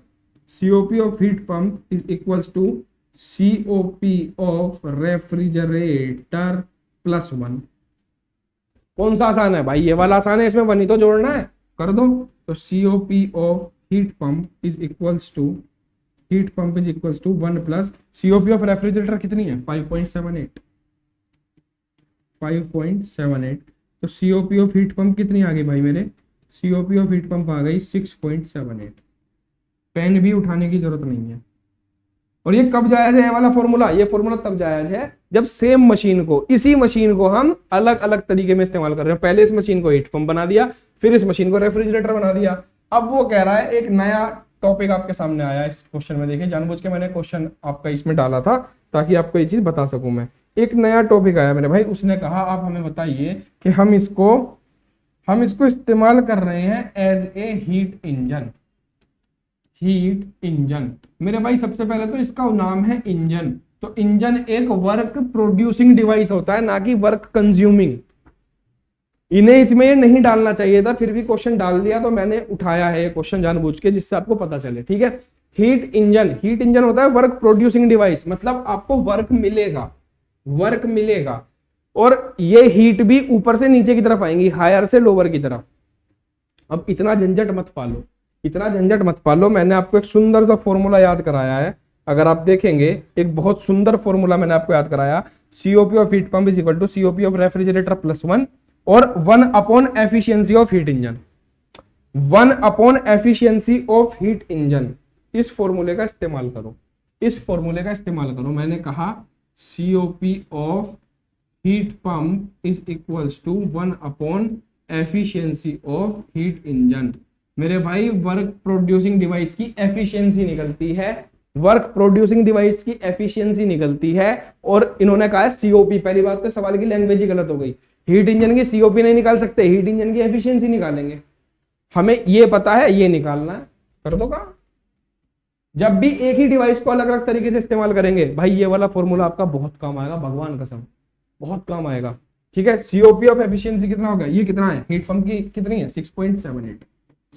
COP of heat pump is equals to COP of refrigerator plus 1। कौन सा आसान है भाई, ये वाला आसान है, इसमें 1 ही तो जोड़ना है, कर दो। तो COP of heat pump is equals to 1 plus COP of refrigerator कितनी है 5.78। तो सीओपी ऑफ हीट पंप कितनी आ गई भाई मेरे, सीओपी ऑफ हीट पंप आ गई 6.78। पेन भी उठाने की जरूरत नहीं है। और ये कब जायज है ये वाला फॉर्मूला, ये फॉर्मूला तब जायज है जब सेम मशीन को, इसी मशीन को हम अलग अलग तरीके में इस्तेमाल कर रहे हैं। पहले इस मशीन को हीट पंप बना दिया, फिर इस मशीन को रेफ्रिजरेटर बना दिया। अब वो कह रहा है एक नया टॉपिक आपके सामने आया इस क्वेश्चन में। देखिए जानबूझ के मैंने क्वेश्चन आपका इसमें डाला था ताकि आपको ये चीज बता सकूं मैं। एक नया टॉपिक आया मेरे भाई, उसने कहा आप हमें बताइए कि हम इसको इस्तेमाल कर रहे हैं एज ए हीट इंजन। मेरे भाई सबसे पहले तो इसका नाम है इंजन। तो इंजन एक वर्क प्रोड्यूसिंग डिवाइस होता है, ना कि वर्क कंज्यूमिंग। इन्हें इसमें नहीं डालना चाहिए था, फिर भी क्वेश्चन डाल दिया, तो मैंने उठाया है ये क्वेश्चन जानबूझ के, जिससे आपको पता चले, ठीक है। हीट इंजन होता है वर्क प्रोड्यूसिंग डिवाइस, मतलब आपको वर्क मिलेगा। और ये हीट भी ऊपर से नीचे की तरफ आएंगी, हायर से लोअर की तरफ। अब इतना झंझट मत पालो, इतना झंझट मत पालो। मैंने आपको एक सुंदर सा फॉर्मूला याद कराया है, अगर आप देखेंगे एक बहुत सुंदर फॉर्मूला मैंने आपको याद कराया, COP of heat pump is equal to COP of refrigerator plus 1 और 1 upon efficiency of heat engine, 1 upon efficiency of heat engine. इस फॉर्मूले का इस्तेमाल करो, इस फॉर्मूले का इस्तेमाल करो। मैंने कहा COP of heat pump is equals to 1 upon efficiency of heat engine. मेरे भाई वर्क प्रोड्यूसिंग डिवाइस की एफिशिएंसी निकलती है, वर्क प्रोड्यूसिंग डिवाइस की एफिशिएंसी निकलती है, और इन्होंने कहा है सीओपी। पहली बात तो सवाल की लैंग्वेज ही गलत हो गई, हीट इंजन की सीओपी नहीं निकाल सकते, हीट इंजन की एफिशिएंसी निकालेंगे। हमें ये पता है, ये निकालना है, कर दो काम। जब भी एक ही डिवाइस को अलग अलग तरीके से इस्तेमाल करेंगे भाई, ये वाला फॉर्मूला आपका बहुत काम आएगा, भगवान कसम बहुत काम आएगा। ठीक है, सीओपी ऑफ एफिशिएंसी कितना होगा, ये कितना है, हीट पंप की कितनी है 6.78,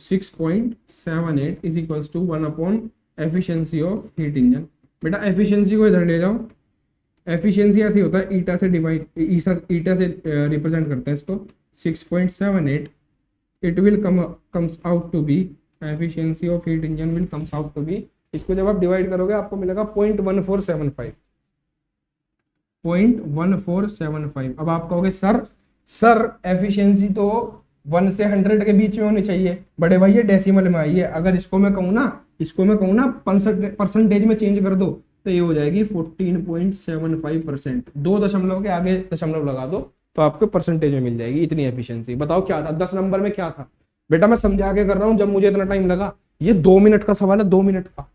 6.78 is equals to 1 upon efficiency of heat engine. बेटा एफिशिएंसी को इधर ले जाओ, एफिशिएंसी ऐसे होता है ईटा से डिवाइड, ईटा से रिप्रेजेंट करता है इसको, 6.78 it will comes out to be, efficiency of heat engine will comes out to be, इसको जब आप डिवाइड करोगे आपको मिलेगा 0.1475, 0.1475। अब आप कहोगे सर एफिशिएंसी तो 1 से 100 के बीच में होनी चाहिए। बड़े भाई ये डेसिमल में आई है, अगर इसको मैं कहूँ ना परसेंटेज में चेंज कर दो तो ये हो जाएगी 14.75%। 2 दशमलव के आगे दशमलव लगा दो तो आपको परसेंटेज में मिल जाएगी इतनी एफिशिएंसी। बताओ क्या था 10 नंबर में, क्या था बेटा, मैं समझा के कर रहा हूँ, जब मुझे इतना टाइम लगा, ये 2 मिनट का सवाल है, 2 मिनट का।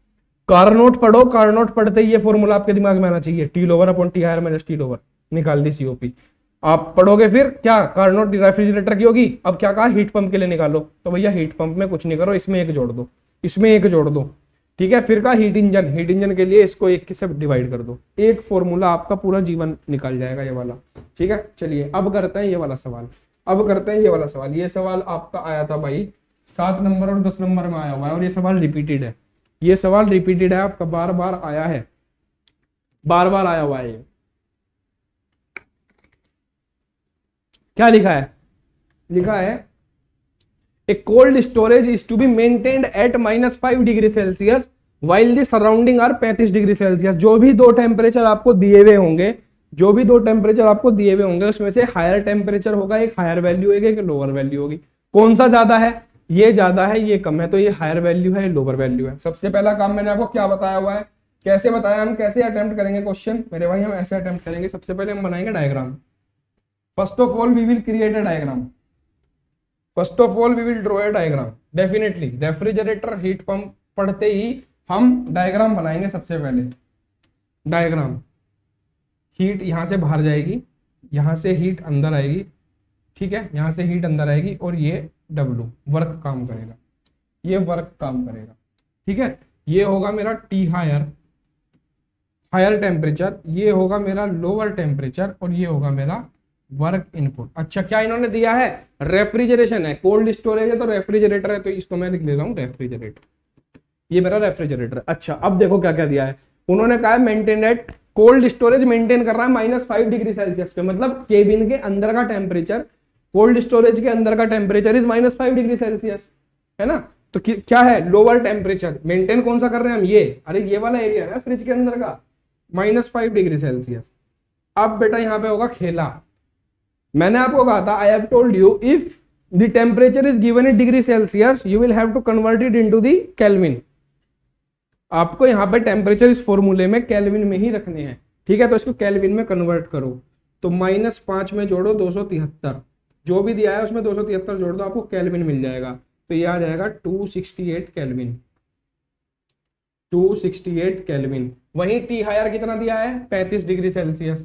कारनोट पढ़ो, कारनोट पढ़ते ही ये फॉर्मूला आपके दिमाग में आना चाहिए, T lower upon T higher minus T lower, निकाल दी सीओपी। आप पढ़ोगे फिर क्या, कारनोट रेफ्रिजरेटर की होगी, अब क्या कहा हीट पंप के लिए निकालो, तो भैया हीट पंप में कुछ नहीं करो, इसमें एक जोड़ दो, इसमें एक जोड़ दो। ठीक है, फिर कहा हीट इंजन, हीट इंजन के लिए इसको एक से डिवाइड कर दो, एक फॉर्मूला आपका पूरा जीवन निकल जाएगा ये वाला। ठीक है, चलिए अब करते हैं ये वाला सवाल, अब करते हैं ये वाला सवाल। ये सवाल आपका आया था भाई 7 नंबर और 10 नंबर में आया हुआ है, और ये सवाल रिपीटेड है, ये सवाल रिपीटेड है आपका, बार बार आया है, बार बार आया हुआ है। ये क्या लिखा है, लिखा है a cold storage is to be maintained at -5 degree Celsius while the surrounding are 35 degree Celsius. जो भी दो टेम्परेचर आपको दिए हुए होंगे, जो भी दो टेम्परेचर आपको दिए हुए होंगे, उसमें से हायर टेम्परेचर होगा, एक हायर वैल्यू होगी, एक लोअर वैल्यू होगी। कौन सा ज्यादा है, ये ज्यादा है, ये कम है, तो ये हायर वैल्यू है, लोअर वैल्यू है। सबसे पहला काम मैंने आपको क्या बताया हुआ है, कैसे बताया, हम कैसे अटेम्प्ट करेंगे क्वेश्चन मेरे भाई, हम ऐसे अटेम्प्ट करेंगे। सबसे पहले हम बनाएंगे diagram. First of all we will create a diagram, first of all we will draw a diagram. Definitely refrigerator heat pump पढ़ते ही हम डायग्राम बनाएंगे। सबसे पहले डायग्राम, हीट यहां से बाहर जाएगी, यहां से हीट अंदर आएगी, ठीक है, यहां से हीट अंदर आएगी, और ये W वर्क काम करेगा, ये वर्क काम करेगा। ठीक है, ये होगा मेरा T हायर, हायर टेम्परेचर, ये होगा मेरा लोअर टेम्परेचर, और ये होगा मेरा वर्क इनपुट। अच्छा, क्या इन्होंने दिया है, रेफ्रिजरेशन है, कोल्ड स्टोरेज है तो रेफ्रिजरेटर है, तो इसको मैं लिख ले रहा हूँ रेफ्रिजरेटर, ये मेरा रेफ्रिजरेटर। अच्छा, अब देखो क्या क्या दिया है, उन्होंने कहा है maintain at, cold storage maintain कर रहा है -5 डिग्री सेल्सियस पे, मतलब केबिन के अंदर का टेम्परेचर, कोल्ड स्टोरेज के अंदर का टेम्परेचर इज -5 डिग्री सेल्सियस, है ना। तो क्या है, लोअर टेम्परेचर मेंटेन कौन सा कर रहे हैं हम, ये, अरे ये वाला एरिया है फ्रिज के अंदर का, -5 डिग्री सेल्सियस। अब बेटा यहाँ पे होगा खेला, मैंने आपको कहा था, I have told you if the temperature is given in degree Celsius you will have to convert it into the kelvin. आपको यहाँ पे टेम्परेचर इस फॉर्मूले में केल्विन में ही रखने हैं, ठीक है, तो इसको केल्विन में कन्वर्ट करो, तो -5 में जोड़ो 273, जो भी दिया है उसमें 273 जोड़ दो, आपको केल्विन मिल जाएगा, तो ये आ जाएगा 268 केल्विन, 268 केल्विन। वहीं टी हायर कितना दिया है, 35 डिग्री सेल्सियस,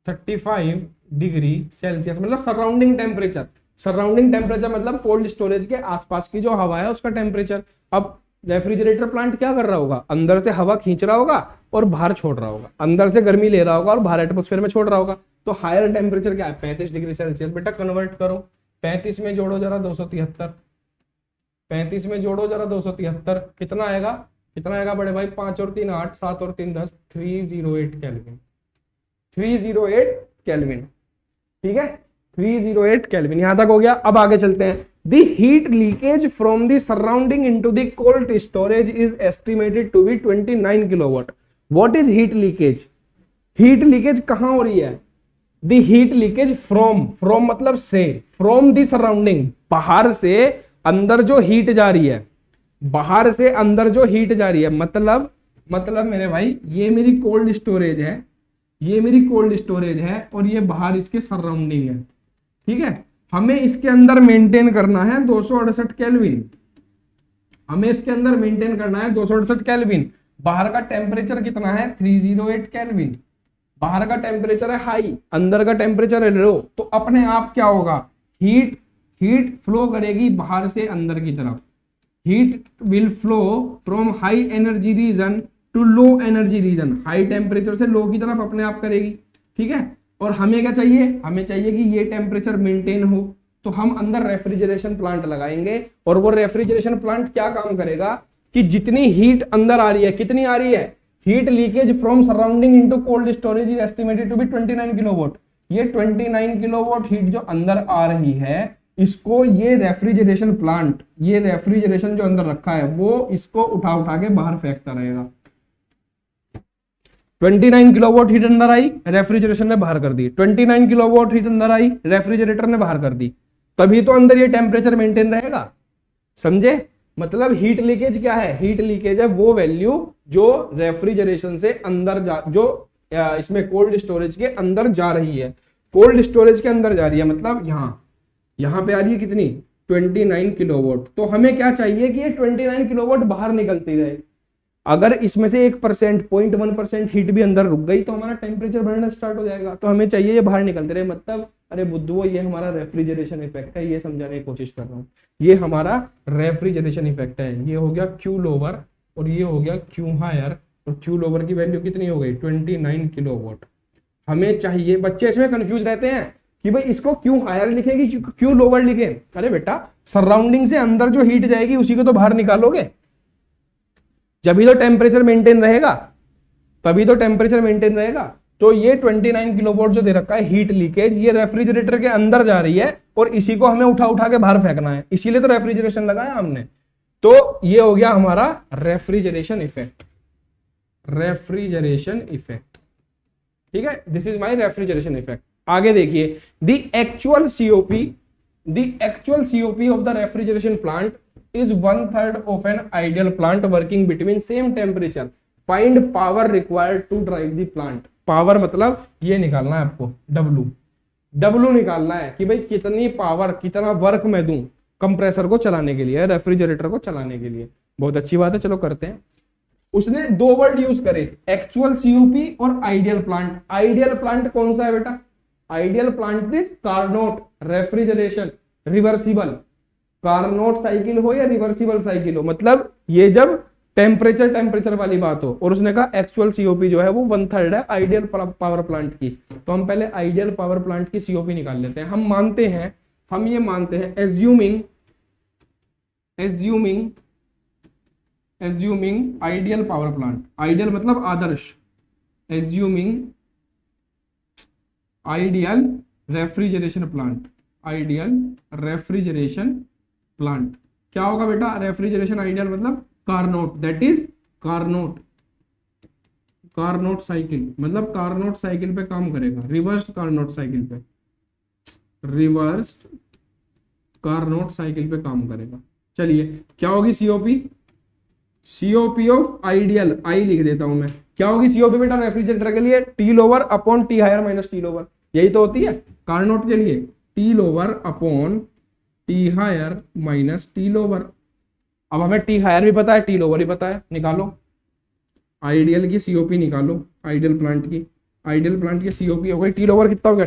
35 डिग्री सेल्सियस, मतलब सराउंडिंग टेम्परेचर, सराउंडिंग टेम्परेचर मतलब कोल्ड स्टोरेज के आसपास की जो हवा है उसका टेम्परेचर। अब रेफ्रिजरेटर प्लांट क्या कर रहा होगा, अंदर से हवा खींच रहा होगा और बाहर छोड़ रहा होगा, अंदर से गर्मी ले रहा होगा और बाहर एटमॉस्फेयर में छोड़ रहा होगा, तो हायर टेम्परेचर क्या है 35 डिग्री सेल्सियस। बेटा कन्वर्ट करो, 35 में जोड़ो जरा 273, 35 में जोड़ो जरा 273, कितना आएगा, कितना आएगा बड़े भाई, 5 और 3 8, 7 और 3 10, 308 केल्विन, 308 केल्विन। ठीक है, 308 केल्विन, यहां तक हो गया। अब आगे चलते हैं। The heat leakage from the surrounding into the cold storage is estimated to be 29 kilowatt. What is heat leakage? Heat leakage कहां हो रही है? द हीट लीकेज फ्रॉम मतलब से, फ्रॉम द सराउंडिंग, बाहर से अंदर जो हीट जा रही है, बाहर से अंदर जो हीट जा रही है, मतलब मेरे भाई ये मेरी कोल्ड स्टोरेज है, ये मेरी कोल्ड स्टोरेज है और ये बाहर इसके सराउंडिंग है। ठीक है, हमें इसके अंदर मेंटेन करना है 268 केल्विन, हमें इसके अंदर मेंटेन करना है 268 केल्विन। बाहर का टेम्परेचर कितना है? 308 केल्विन। बाहर का टेम्परेचर है हाई, अंदर का टेम्परेचर है लो, तो अपने आप क्या होगा? हीट फ्लो करेगी बाहर से अंदर की तरफ। Heat will flow from high energy region to low energy region, high temperature से लो की तरफ अपने आप करेगी। ठीक है, और हमें क्या चाहिए? हमें चाहिए कि ये टेम्परेचर मेंटेन हो, तो हम अंदर रेफ्रिजरेशन प्लांट लगाएंगे। और वो रेफ्रिजरेशन प्लांट क्या काम करेगा कि जितनी हीट अंदर आ रही है, कितनी आ रही है? Heat leakage from surrounding into cold storage is estimated to be 29 kilowatt. ये 29 किलोवाट हीट जो अंदर आ रही है, इसको ये रेफ्रिजरेशन प्लांट, ये रेफ्रिजरेशन जो अंदर रखा है, वो इसको उठा उठा के बाहर फेंकता रहेगा। 29 किलोवाट हीट अंदर आई, रेफ्रिजरेशन ने बाहर कर दी। 29 किलोवाट हीट अंदर आई, रेफ्रिजरेटर ने बाहर कर दी, तभी तो अंदर ये टेम्परेचर मेंटेन रहेगा। समझे? मतलब हीट लीकेज क्या है? हीट लीकेज है वो वैल्यू जो रेफ्रिजरेशन से अंदर जो इसमें कोल्ड स्टोरेज के अंदर जा रही है, कोल्ड स्टोरेज के अंदर जा रही है, मतलब यहां पे आ रही है कितनी? 29 किलोवाट। तो हमें क्या चाहिए कि ये 29 किलोवाट बाहर निकलती रहे। अगर इसमें से 1%, 0.1% हीट भी अंदर रुक गई तो हमारा टेम्परेचर बढ़ना स्टार्ट हो जाएगा। तो हमें चाहिए ये बाहर निकलते रहे। मतलब अरे बुद्धू, ये हमारा रेफ्रिजरेशन इफेक्ट है, ये समझाने की कोशिश कर रहा हूँ। ये हमारा रेफ्रिजरेशन इफेक्ट है। ये हो गया क्यू लोअर और ये हो गया क्यू हायर। और क्यू लोअर की वैल्यू कितनी हो गई? 29 किलोवाट। हमें चाहिए, बच्चे इसमें कंफ्यूज रहते हैं कि भाई इसको क्यू हायर लिखे कि क्यू लोअर लिखे। अरे बेटा, सराउंडिंग से अंदर जो हीट जाएगी उसी को तो बाहर निकालोगे, जब तो टेम्परेचर मेंटेन रहेगा, तभी तो टेम्परेचर मेंटेन रहेगा। तो ये 29 किलोवाट जो दे रखा है हीट लीकेज, ये रेफ्रिजरेटर के अंदर जा रही है और इसी को हमें उठा उठा के बाहर फेंकना है, इसीलिए तो रेफ्रिजरेशन लगाया हमने। तो ये हो गया हमारा रेफ्रिजरेशन इफेक्ट, रेफ्रिजरेशन इफेक्ट। ठीक है, this is my refrigeration effect. आगे देखिए, the actual COP of the refrigeration plant is 1/3 of an ideal plant working between same temperature. Find power required to drive the plant. Power मतलब ये निकालना है आपको, W निकालना है कि भाई कितनी पावर, कितना वर्क मैं दूं कंप्रेसर को चलाने के लिए, रेफ्रिजरेटर को चलाने के लिए। बहुत अच्छी बात है, चलो करते हैं। उसने दो वर्ड यूज करे, एक्चुअल सीओपी और आइडियल प्लांट। आइडियल प्लांट कौन सा है बेटा? Ideal plant is Carnot refrigeration reversible. Carnot cycle हो या रिवर्सिबल साइकिल हो, मतलब ये जब टेम्परेचर वाली बात हो। और उसने कहा एक्चुअल सीओपी जो है वो 1/3 है आइडियल पावर प्लांट की। तो हम पहले आइडियल पावर प्लांट की सीओपी निकाल लेते हैं। हम ये मानते हैं assuming ideal power plant, ideal मतलब आदर्श, एज्यूमिंग आइडियल रेफ्रिजरेशन प्लांट, क्या होगा बेटा? रेफ्रिजरेशन आइडियल मतलब Carnot, that is Carnot cycle, मतलब कार्नोट साइकिल पे काम करेगा, रिवर्स कार्नोट साइकिल पे काम करेगा। चलिए, क्या होगी सीओपी ऑफ आइडियल, आई लिख देता हूं मैं। क्या होगी सीओपी बेटा रेफ्रिजरेटर के लिए? T lower upon T higher minus T lower, यही तो होती है कार्नोट के लिए। T lower upon T higher minus T lower. अब हमें टी हायर भी पता है, टी लोअर भी पता है, निकालो आइडियल की सीओपी निकालो। आइडियल प्लांट की सीओपी हो गई, टी लोअर कितना हो गया?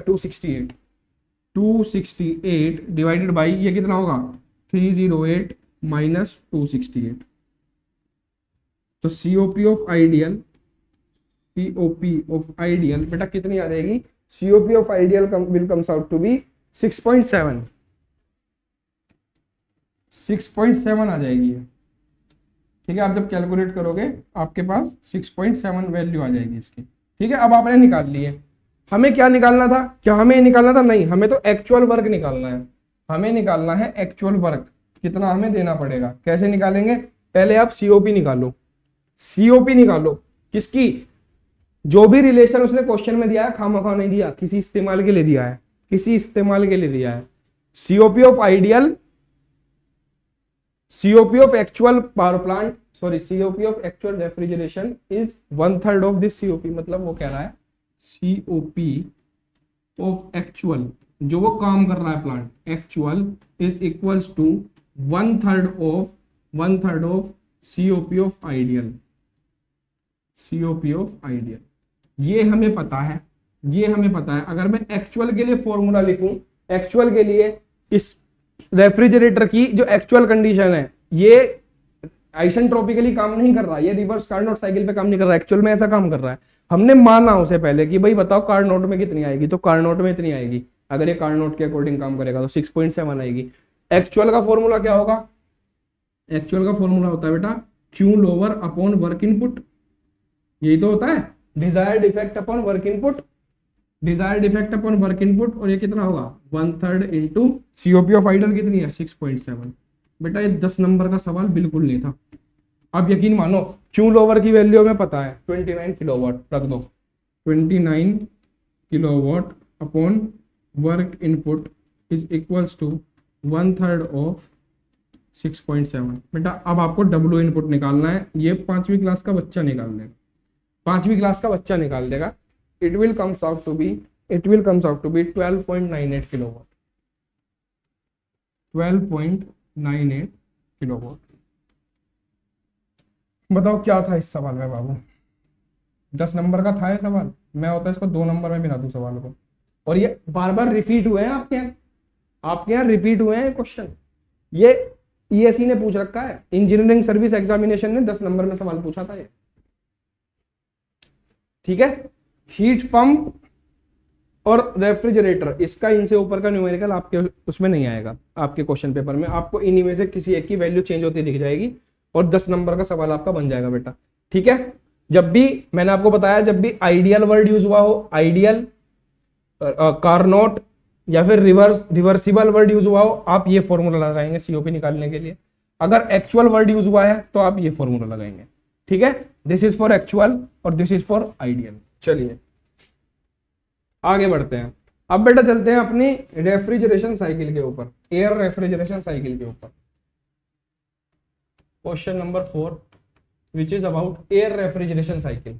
268 डिवाइडेड बाई ये कितना होगा? 308 माइनस 268। तो सीओपी ऑफ आइडियल बेटा कितनी आ जाएगी? COP of ideal will comes out to be 6.7 आ जाएगी। ठीक है, आप जब कैलकुलेट करोगे आपके पास 6.7 वैल्यू आ जाएगी इसकी। ठीक है, अब आपने निकाल लिए। हमें क्या निकालना था, क्या हमें निकालना था, नहीं, हमें तो एक्चुअल वर्क निकालना है, हमें निकालना है एक्चुअल वर्क, कितना हमें देना पड़ेगा। कैसे निकालेंगे, पहले आप सीओपी निकालो, सीओपी निकालो किसकी, जो भी रिलेशन उसने क्वेश्चन में दिया है, खामखा नहीं दिया, किसी इस्तेमाल के लिए दिया है, किसी इस्तेमाल के लिए दिया है। COP of ideal, COP of actual power plant, sorry COP of actual refrigeration is 1/3 of this COP, मतलब वो कह रहा है सीओपी ऑफ एक्चुअल, जो वो काम कर रहा है plant, actual is equals to 1/3 of COP of ideal, COP of ideal. ये हमें पता है, ये हमें पता है। अगर मैं एक्चुअल के लिए फॉर्मूला लिखूं, एक्चुअल के लिए इस रेफ्रिजरेटर की जो एक्चुअल कंडीशन है, ये आइसेंट्रोपिकली काम नहीं कर रहा, ये रिवर्स कार्नोट साइकिल पे काम नहीं कर रहा, एक्चुअल में ऐसा काम कर रहा है। हमने माना उसे पहले कि भाई बताओ कार्नोट में कितनी आएगी, तो कार्नोट में इतनी आएगी, अगर ये कार्नोट के अकॉर्डिंग काम करेगा तो 6.7 आएगी। एक्चुअल का फॉर्मूला क्या होगा, एक्चुअल का फॉर्मूला होता है बेटा Q lower upon work input, यही तो होता है, desired effect upon work input, desired effect upon work input, और ये कितना होगा 1/3 इंटू सीओपी ऑफ आइडल कितनी है 6.7। बेटा ये 10 नंबर का सवाल बिल्कुल नहीं था। अब यकीन मानो क्यू लोअर की वैल्यू में पता है 29 किलोवाट, रख दो 29 kilowatt upon work input is equals to 1/3 of 6.7। बेटा अब आपको डब्ल्यू इनपुट निकालना है, ये 5वीं क्लास का बच्चा निकाल देगा, 5वीं क्लास का बच्चा निकाल देगा। It will comes out to be 12.98 kilowatt, 12.98 kilowatt. बताओ क्या था इस सवाल में बाबू, 10 नंबर का था ये सवाल, मैं होता इसको 2 नंबर में बिना दूं सवाल को, और ये बार बार रिपीट हुए हैं आपके यहाँ रिपीट हुए हैं क्वेश्चन। ये ईएससी ने पूछ रखा है, इंजीनियरिंग सर्विस एग्जामिनेशन ने 10 नंबर में सवाल पूछा था ये, ठीक है। हीट पंप और रेफ्रिजरेटर, इसका इनसे ऊपर का न्यूमेरिकल आपके उसमें नहीं आएगा, आपके क्वेश्चन पेपर में आपको इन्हीं में से किसी एक की वैल्यू चेंज होती दिख जाएगी और 10 नंबर का सवाल आपका बन जाएगा बेटा, ठीक है। जब भी मैंने आपको बताया, जब भी आइडियल वर्ड यूज हुआ हो, आइडियल, कार्नोट या फिर रिवर्सिबल वर्ड यूज हुआ हो, आप ये फॉर्मूला लगाएंगे सीओपी निकालने के लिए। अगर एक्चुअल वर्ड यूज हुआ है तो आप ये फॉर्मूला लगाएंगे, ठीक है। दिस इज फॉर एक्चुअल और दिस इज फॉर आइडियल। चलिए आगे बढ़ते हैं। अब बेटा चलते हैं अपनी रेफ्रिजरेशन साइकिल के ऊपर, एयर रेफ्रिजरेशन साइकिल के ऊपर। Question number 4 which is about air refrigeration cycle,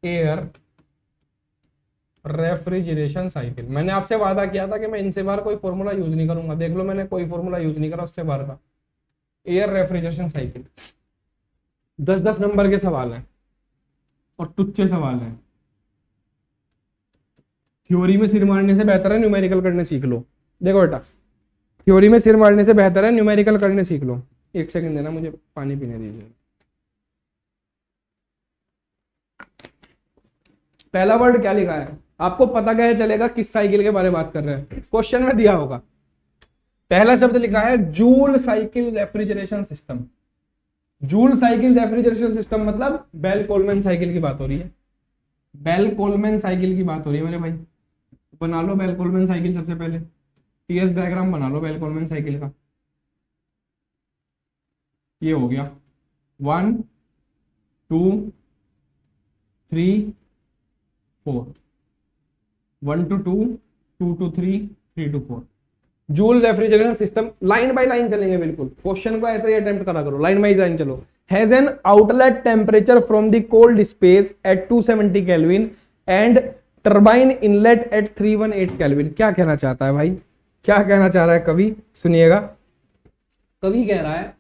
air refrigeration cycle. मैंने आपसे वादा किया था कि मैं इनसे बार कोई फॉर्मूला यूज नहीं करूंगा, देख लो मैंने कोई फॉर्मूला यूज नहीं करा उससे बार का। एयर रेफ्रिजरेशन साइकिल 10-10 नंबर के सवाल हैं और टुच्चे सवाल हैं। थ्योरी में सिर मारने से बेहतर है न्यूमेरिकल करने सीख लो। देखो बेटा, थ्योरी में सिर मारने से बेहतर है न्यूमेरिकल करने सीख लो। एक सेकंड देना, मुझे पानी पीने दीजिए। पहला वर्ड क्या लिखा है, आपको पता क्या चलेगा किस साइकिल के बारे में बात कर रहे हैं, क्वेश्चन में दिया होगा। पहला शब्द लिखा है joule cycle refrigeration system. Joule cycle refrigeration system मतलब बेल कोलमैन साइकिल की बात हो रही है, बेल कोलमैन साइकिल की बात हो रही है मेरे भाई। बना लो बेल कोलमैन साइकिल, सबसे पहले टीएस डायग्राम बना लो बेल कोलमैन साइकिल का। ये हो गया 1 2 3 4, 1 to 2, 2 to 3, 3 to 4। Joule refrigeration system, line by line चलेंगे बिल्कुल, क्वेश्चन को ऐसे ही अटेम्प्ट करा करो, लाइन बाय लाइन चलो। Has an outlet temperature from the cold space at 270 kelvin and turbine inlet at 318 kelvin. क्या कहना चाहता है भाई, क्या कहना चाह रहा है कवि, सुनिएगा। कवि कह रहा है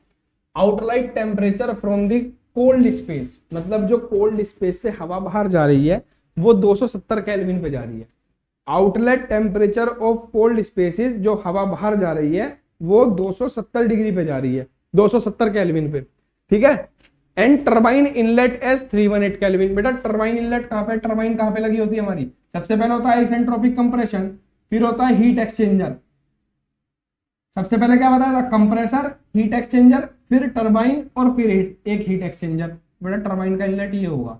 outlet temperature from the cold space, मतलब जो कोल्ड स्पेस से हवा बाहर जा रही है वो 270 केल्विन पे जा रही है। Outlet temperature of cold spaces, जो हवा बाहर जा रही है वो 270 डिग्री पे जा रही है, 270 केल्विन पे, ठीक है। And turbine inlet S 318 kelvin. बेटा टर्बाइन इनलेट कहां पे, टर्बाइन कहां पे लगी होती है हमारी, सबसे पहले होता है आइसेंट्रोपिक कंप्रेशन, फिर होता है हीट एक्सचेंजर। सबसे पहले क्या बताया था, कंप्रेसर, हीट एक्सचेंजर, फिर टर्बाइन और फिर एक हीट एक्सचेंजर। बेटा टर्बाइन का इनलेट ये होगा।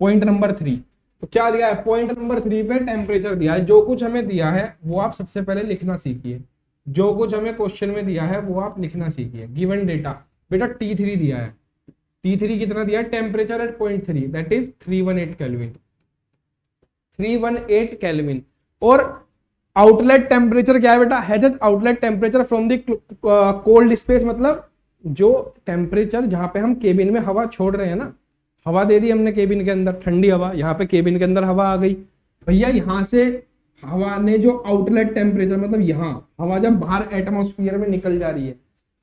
पॉइंट नंबर 3, तो क्या दिया है, पॉइंट नंबर 3 पे टेम्परेचर दिया है। जो कुछ हमें दिया है वो आप सबसे पहले लिखना सीखिए, जो कुछ हमें क्वेश्चन में दिया है वो आप लिखना सीखिए। गिवन डेटा बेटा T3 दिया है, T3 कितना दिया है, temperature at point 3 that is 318 kelvin, 318 kelvin. और आउटलेट टेम्परेचर क्या है बेटा, has outlet temperature from the cold space, मतलब जो टेम्परेचर जहां पे हम केबिन में हवा छोड़ रहे हैं ना, हवा दे दी हमने केबिन के अंदर, ठंडी हवा, यहाँ पे केबिन के अंदर हवा आ गई भैया, यहाँ से हवा ने जो आउटलेट टेम्परेचर, मतलब यहाँ हवा जब बाहर एटमॉस्फेयर में निकल जा रही है,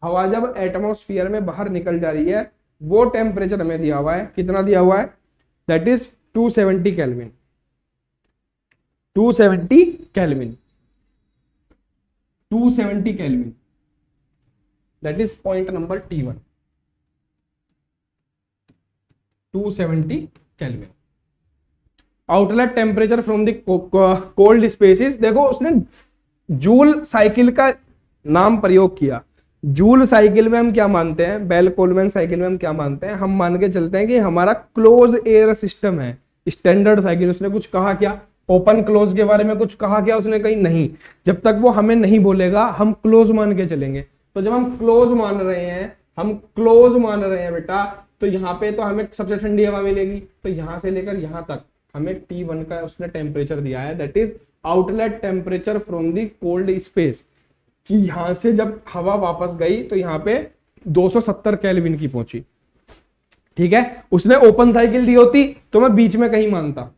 हवा जब एटमॉस्फेयर में बाहर निकल जा रही है, वो टेम्परेचर हमें दिया हुआ है, कितना दिया हुआ है, that is 270 kelvin, 270 kelvin, 270 kelvin, that is point number T1, 270 kelvin. Outlet temperature from the cold spaces, देखो उसने जूल साइकिल का नाम प्रयोग किया। जूल साइकिल में हम क्या मानते हैं, बेल कोलमैन साइकिल में हम क्या मानते हैं, हम मान के चलते हैं कि हमारा क्लोज एयर सिस्टम है। स्टैंडर्ड साइकिल उसने कुछ कहा क्या, ओपन क्लोज के बारे में कुछ कहा क्या उसने, कहीं नहीं। जब तक वो हमें नहीं बोलेगा हम क्लोज मान के चलेंगे। तो जब हम क्लोज मान रहे हैं, हम क्लोज मान रहे हैं बेटा, तो यहाँ पे तो हमें सबसे ठंडी हवा मिलेगी। तो यहाँ से लेकर यहाँ तक हमें T1 का उसने टेम्परेचर दिया है, that is outlet temperature from the cold space, कि यहां से जब हवा वापस गई तो यहाँ पे 270 केल्विन की पहुंची। ठीक है, उसने ओपन साइकिल दी होती तो मैं बीच में कहीं मानता,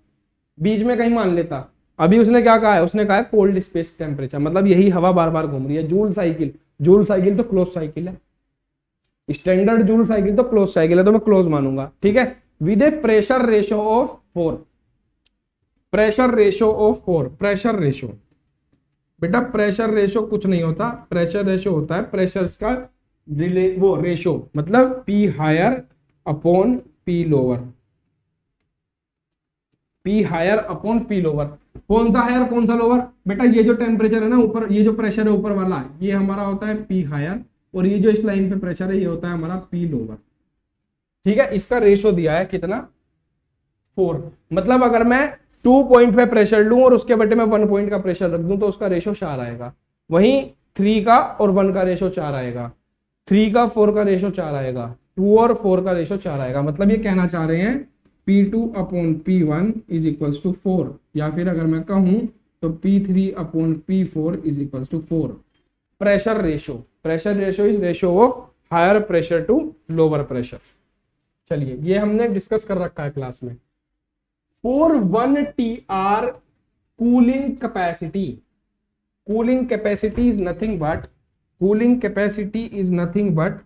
बीच में कहीं मान लेता। अभी उसने क्या कहा है, उसने कहा है कोल्ड स्पेस टेम्परेचर, मतलब यही हवा बार बार घूम रही है। जूल साइकिल, जूल साइकिल तो क्लोज साइकिल है, स्टैंडर्ड जूल साइकिल तो क्लोज साइकिल है, तो मैं क्लोज मानूंगा। ठीक है, with A pressure ratio of 4, pressure ratio of 4, pressure ratio बेटा, प्रेशर रेशो कुछ नहीं होता, प्रेशर रेशो होता है प्रेशर का वो रेशो, मतलब P higher upon P lower, P higher upon P lower. कौन सा हायर कौन सा लोअर बेटा, ये जो टेम्परेचर है ना ऊपर, ये जो प्रेशर है ऊपर वाला, ये हमारा होता है P हायर, और ये जो इस लाइन पे प्रेशर है ये होता है हमारा P लोअर। ठीक है, इसका रेशो दिया है कितना, 4। मतलब अगर मैं 2 पॉइंट पे प्रेशर लूं और उसके बटे में 1 पॉइंट का प्रेशर रख दूं तो उसका रेशो 4 आएगा। वहीं 3 का और 1 का रेशो 4 आएगा, 3 का 4 का रेशो 4 आएगा, 2 और 4 का रेशो 4 आएगा। मतलब ये कहना चाह रहे हैं P2 upon P1 is equals to 4, या फिर अगर मैं कहूं तो P3 upon P4 is equals to 4। Pressure ratio, pressure ratio is ratio of higher pressure to lower pressure. चलिए, ये हमने डिस्कस कर रखा है क्लास में। For 1 TR cooling capacity, cooling capacity is nothing but, cooling capacity is nothing but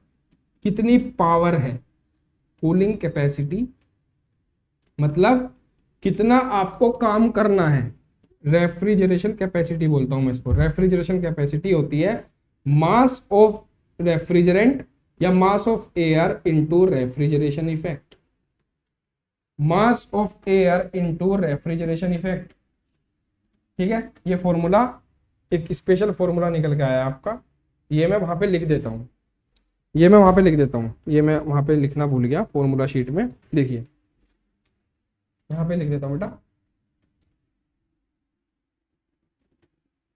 कितनी पावर है, कूलिंग कैपेसिटी मतलब कितना आपको काम करना है। रेफ्रिजरेशन कैपेसिटी बोलता हूं मैं इसको, रेफ्रिजरेशन कैपेसिटी होती है मास ऑफ रेफ्रिजरेंट या मास of air into refrigeration effect, mass of air into refrigeration effect. ठीक है, ये फॉर्मूला एक स्पेशल फॉर्मूला निकल के आया आपका, ये मैं वहां पे लिख देता हूं, ये मैं वहां पे लिख देता हूं, ये मैं वहां पे लिखना भूल गया फॉर्मूला शीट में, देखिए यहां पे लिख देता हूं बेटा,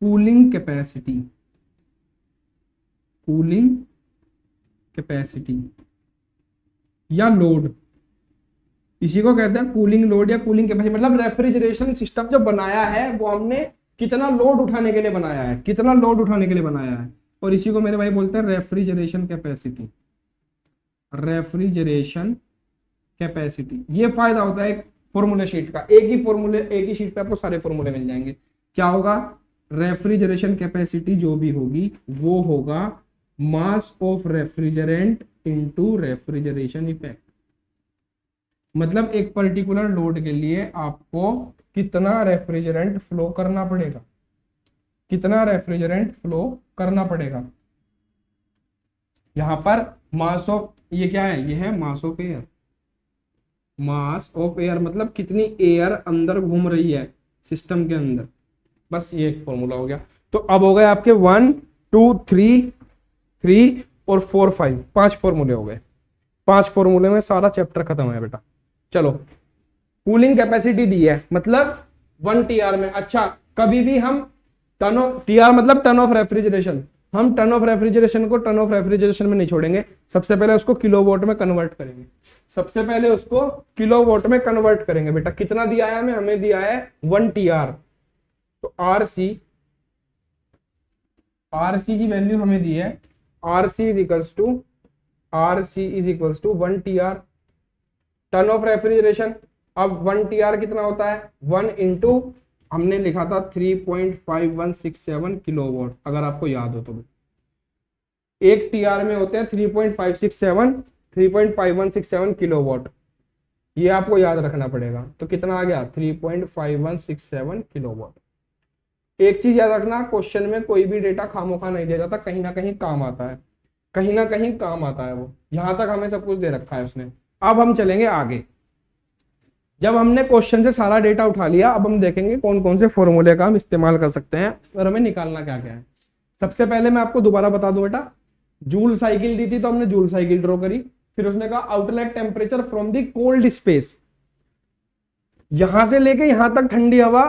कूलिंग कैपेसिटी, कूलिंग कैपेसिटी या लोड, इसी को कहते हैं कूलिंग लोड या कूलिंग कैपेसिटी। मतलब रेफ्रिजरेशन सिस्टम जो बनाया है वो हमने कितना लोड उठाने के लिए बनाया है, कितना लोड उठाने के लिए बनाया है, और इसी को मेरे भाई बोलते हैं रेफ्रिजरेशन कैपेसिटी, रेफ्रिजरेशन कैपेसिटी। ये फायदा होता है फॉर्मूला शीट का, एक ही फॉर्मूले, एक ही शीट पे आपको सारे फॉर्मूले मिल जाएंगे। क्या होगा, रेफ्रिजरेशन कैपेसिटी जो भी होगी वो होगा mass of refrigerant into refrigeration effect. मतलब एक पर्टिकुलर लोड के लिए आपको कितना रेफ्रिजरेंट फ्लो करना पड़ेगा, कितना रेफ्रिजरेंट फ्लो करना पड़ेगा। यहां पर मास ऑफ, ये क्या है, ये है मास of air, mass of air मतलब कितनी एयर अंदर घूम रही है सिस्टम के अंदर। बस ये एक फॉर्मूला हो गया। तो अब हो गए आपके 1 2 3 और 4 5 फॉर्मूले हो गए। 5 फॉर्मूले में सारा चैप्टर खत्म है बेटा। चलो कूलिंग कैपेसिटी दी है, मतलब 1 TR में। अच्छा, कभी भी हम टन ऑफ TR मतलब टन ऑफ रेफ्रिजरेशन, हम टन ऑफ रेफ्रिजरेशन को टन ऑफ रेफ्रिजरेशन में नहीं छोड़ेंगे, सबसे पहले उसको किलोवाट में कन्वर्ट करेंगे, सबसे पहले उसको किलोवाट में कन्वर्ट करेंगे। बेटा कितना दिया है हमें, हमें दिया है 1 TR, तो आरसी की वैल्यू हमें दी है, RC is equals to 1 TR ton of refrigeration. अब 1 TR कितना होता है, 1 इंटू हमने लिखा था 3.5167 किलोवाट, अगर आपको याद हो तो। 1 TR में होते हैं 3.5167 किलोवाट, ये आपको याद रखना पड़ेगा। तो कितना आ गया, 3.5167 किलोवाट। एक चीज याद रखना, क्वेश्चन में कोई भी डेटा खामोखा नहीं दिया जाता, कहीं ना कहीं काम आता है, कहीं ना कहीं काम आता है वो। यहां तक हमें सब कुछ दे रखा है उसने। अब हम चलेंगे आगे। जब हमने क्वेश्चन से सारा डेटा उठा लिया, अब हम देखेंगे कौन कौन से फॉर्मूले का हम इस्तेमाल कर सकते हैं और हमें निकालना क्या क्या है। सबसे पहले मैं आपको दोबारा बता दूं बेटा, जूल साइकिल दी थी तो हमने जूल साइकिल ड्रॉ करी, फिर उसने कहा outlet temperature from the cold space, यहां से लेके यहां तक ठंडी हवा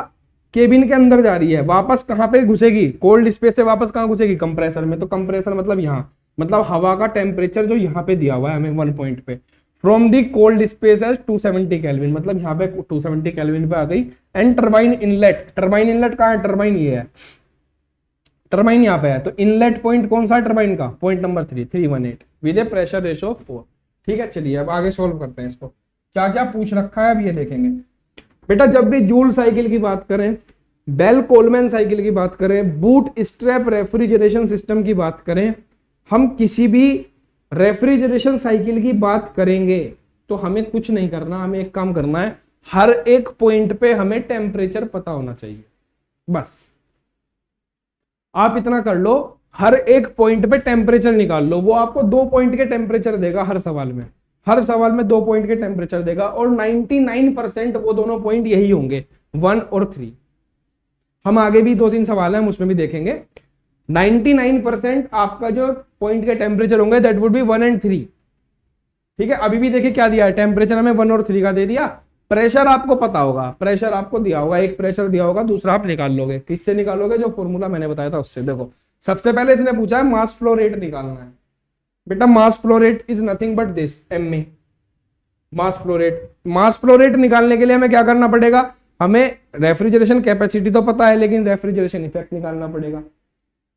केबिन के अंदर जा रही है, वापस कहां पे घुसेगी, कोल्ड स्पेस से वापस कहां घुसेगी, कंप्रेसर में। तो कंप्रेसर मतलब यहां, मतलब हवा का टेम्परेचर जो यहाँ पे दिया हुआ है हमें 1 पॉइंट पे, from the cold space as 270 kelvin, मतलब यहाँ पे 270 केल्विन पे आ गई। And turbine inlet, turbine inlet कहाँ है, टरबाइन ये है, टरबाइन यहाँ पे है। तो इनलेट पॉइंट कौन सा है टरबाइन का, point number 318 with A pressure ratio 4। ठीक है, चलिए अब आगे सोल्व करते हैं इसको, क्या क्या पूछ रखा है अब ये देखेंगे। बेटा जब भी जूल साइकिल की बात करें, बेल कोलमैन साइकिल की बात करें, बूट स्ट्रैप रेफ्रिजरेशन सिस्टम की बात करें, हम किसी भी रेफ्रिजरेशन साइकिल की बात करेंगे तो हमें कुछ नहीं करना, हमें एक काम करना है, हर एक पॉइंट पे हमें टेम्परेचर पता होना चाहिए। बस आप इतना कर लो, हर एक पॉइंट पे टेम्परेचर निकाल लो, वो आपको 2 पॉइंट के टेम्परेचर देगा हर सवाल में, हर सवाल में 2 पॉइंट के टेम्परेचर देगा, और 99% वो दोनों पॉइंट यही होंगे, 1 और 3। हम आगे भी 2-3 सवाल हैं, हम उसमें भी देखेंगे। 99% आपका जो पॉइंट के टेम्परेचर होंगे दैट वुड बी 1 and 3। ठीक है, अभी भी देखिए क्या दिया है, टेम्परेचर हमें 1 और 3 का दे दिया। प्रेशर आपको पता होगा, प्रेशर आपको दिया होगा, एक प्रेशर दिया होगा, दूसरा आप निकाल लोगे। किससे निकालोगे, जो फॉर्मूला मैंने बताया था उससे। देखो सबसे पहले इसने पूछा है मास फ्लो रेट निकालना है। बेटा mass flow rate is nothing but this, M में mass flow rate. Mass flow rate निकालने के लिए हमें क्या करना पड़ेगा, हमें रेफ्रिजरेशन कैपेसिटी तो पता है, लेकिन रेफ्रिजरेशन इफेक्ट निकालना पड़ेगा,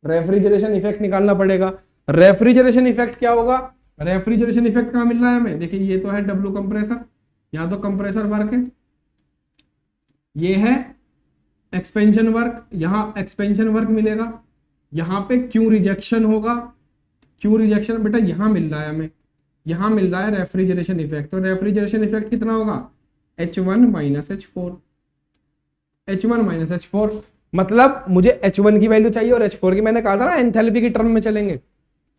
रेफ्रिजरेशन इफेक्ट निकालना पड़ेगा। रेफ्रिजरेशन इफेक्ट क्या होगा, रेफ्रिजरेशन इफेक्ट कहां मिल रहा है हमें, देखिए ये तो है डब्ल्यू कंप्रेसर, यहाँ तो कंप्रेसर वर्क है, ये है एक्सपेंशन वर्क, यहाँ एक्सपेंशन वर्क मिलेगा, यहाँ पे क्यू रिजेक्शन होगा, क्यू रिजेक्शन बेटा यहाँ मिल रहा है हमें, यहाँ मिल रहा है रेफ्रिजरेशन इफेक्ट। तो रेफ्रिजरेशन इफेक्ट कितना होगा, H1 - H4, H1 - H4, मतलब मुझे H1 की वैल्यू चाहिए और H4 की, मैंने कहा था ना एंथैल्पी की टर्म में चलेंगे,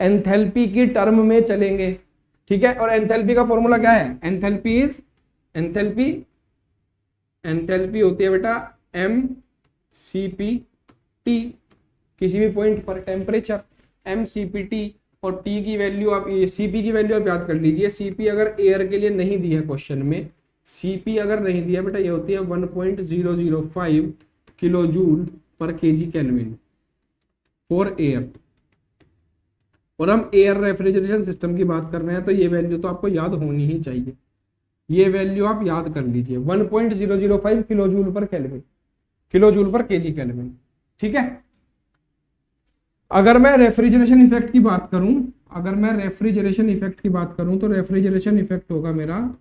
एंथैल्पी की टर्म में चलेंगे। ठीक है, और एंथैल्पी का फॉर्मूला क्या है, एंथैल्पी इज एंथैल्पी होती है बेटा mCpT, किसी भी पॉइंट पर टेम्परेचर mCpT, और T की वैल्यू आप, Cp की वैल्यू आप याद कर लीजिए। Cp अगर एयर के लिए नहीं दी है क्वेश्चन में, Cp अगर नहीं दिया बेटा, ये होती है 1.005 किलो जूल पर kg केल्विन फॉर एयर, और हम एयर रेफ्रिजरेशन सिस्टम की बात कर रहे हैं, तो ये वैल्यू तो आपको याद होनी ही चाहिए, ये वैल्यू आप याद कर लीजिए, 1.005 किलो जूल पर केल्विन, किलो जूल पर kg केल्विन। ठीक है, अगर मैं रेफ्रिजरेशन इफेक्ट की बात करूं, अगर मैं रेफ्रिजरेशन इफेक्ट की बात करूं, तो रेफ्रिजरेशन इफेक्ट होगा मेरा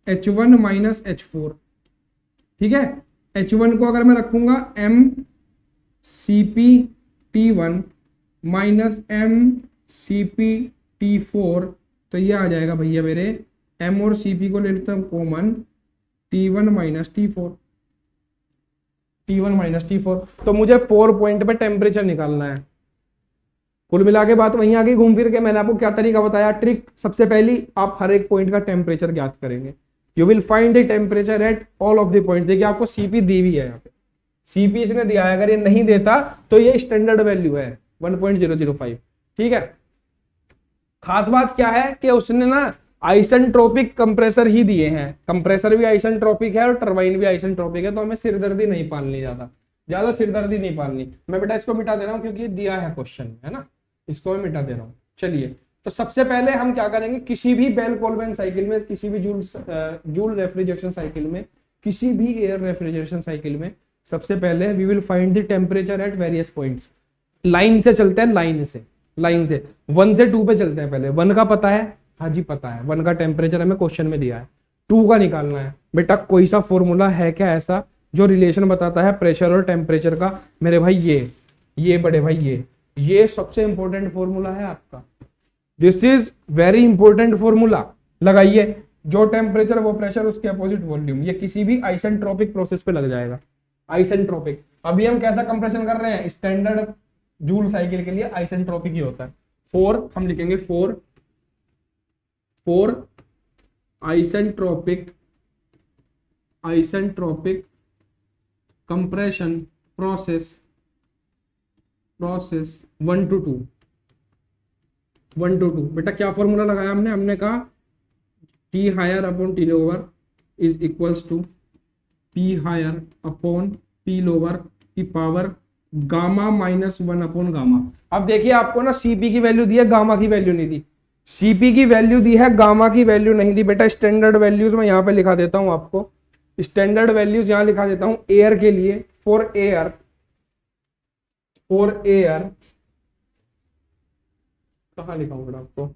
H1 - H4। ठीक है, H1 को अगर मैं रखूंगा mCpT1 - mCpT4, तो ये आ जाएगा भैया मेरे, m और Cp को ले लेता हूं कॉमन, T1 - T4। तो मुझे 4 पॉइंट पे टेम्परेचर निकालना है। कुल मिला के बात वहीं आ गई घूम फिर के। मैंने आपको क्या तरीका बताया, ट्रिक सबसे पहली, आप हर एक पॉइंट का टेम्परेचर ज्ञात करेंगे। You will find the temperature at all of the point. देखिए आपको Cp दी हुई है, यहाँ पे Cp इसने दिया है, अगर ये नहीं देता तो ये स्टैंडर्ड वैल्यू है 1.005। ठीक है, खास बात क्या है कि उसने ना आइसेंट्रोपिक कंप्रेसर ही दिए हैं, कंप्रेसर भी आइसेंट्रोपिक है और टरबाइन भी आइसेंट्रोपिक है, तो हमें सिरदर्दी नहीं पालनी, ज्यादा सिरदर्दी नहीं पालनी। मैं बेटा इसको मिटा दे रहा हूँ क्योंकि ये दिया है क्वेश्चन में, है ना, इसको मैं मिटा दे रहा हूँ। चलिए, तो सबसे पहले हम क्या करेंगे, किसी भी बेल कोलबैन साइकिल में, किसी भी जूल रेफ्रिजरेशन साइकिल में, किसी भी एयर रेफ्रिजरेशन साइकिल में, सबसे पहले we will find the temperature at various points. Line से चलते हैं, लाइन से 1 से 2 पे चलते हैं। पहले 1 का पता है, हाँ जी पता है, 1 का टेम्परेचर हमें क्वेश्चन में दिया है। 2 का निकालना है। बेटा कोई सा फॉर्मूला है क्या ऐसा जो रिलेशन बताता है प्रेशर और टेम्परेचर का? मेरे भाई ये बड़े भाई ये सबसे इंपॉर्टेंट फॉर्मूला है आपका। This is very important formula. लगाइए, जो टेम्परेचर वो प्रेशर, उसके अपोजिट वॉल्यूम। ये किसी भी आइसेंट्रोपिक प्रोसेस पे लग जाएगा। आइसेंट्रोपिक, अभी हम कैसा कंप्रेशन कर रहे हैं, स्टैंडर्ड जूल साइकिल के लिए आइसेंट्रोपिक ही होता है। 4 हम लिखेंगे, 4 आइसेंट्रोपिक कंप्रेशन प्रोसेस 1 to 2। बेटा क्या फॉर्मूला लगाया हमने कहा T higher upon T lower is equals to P higher upon P lower की पावर गामा -1 अपॉन गामा। अब देखिए आपको ना CP की वैल्यू दी है, गामा की वैल्यू नहीं दी। CP की वैल्यू दी है, गामा की वैल्यू नहीं दी। बेटा स्टैंडर्ड वैल्यूज मैं यहाँ पे लिखा देता हूँ आपको, स्टैंडर्ड वैल्यूज यहाँ लिखा देता हूँ एयर के लिए। फॉर एयर कहाँ लिखा हूँ बेटा आपको,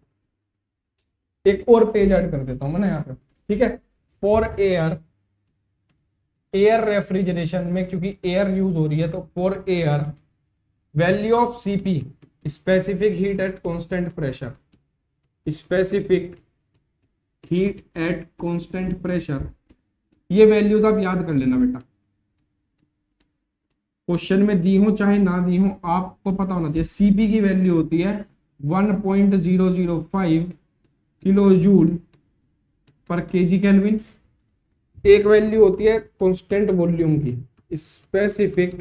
एक और पेज ऐड कर देता हूँ मैं ना यहाँ पे, ठीक है। फॉर एयर रेफ्रिजरेशन में, क्योंकि एयर यूज हो रही है, तो for air value of CP specific heat at constant pressure, specific heat at constant pressure, ये वैल्यूज आप याद कर लेना बेटा। क्वेश्चन में दी हो चाहे ना दी हो, आपको पता होना चाहिए। CP की वैल्यू होती है 1.005 kilo joule per KG kelvin. एक वैल्यू होती है कांस्टेंट वॉल्यूम की, specific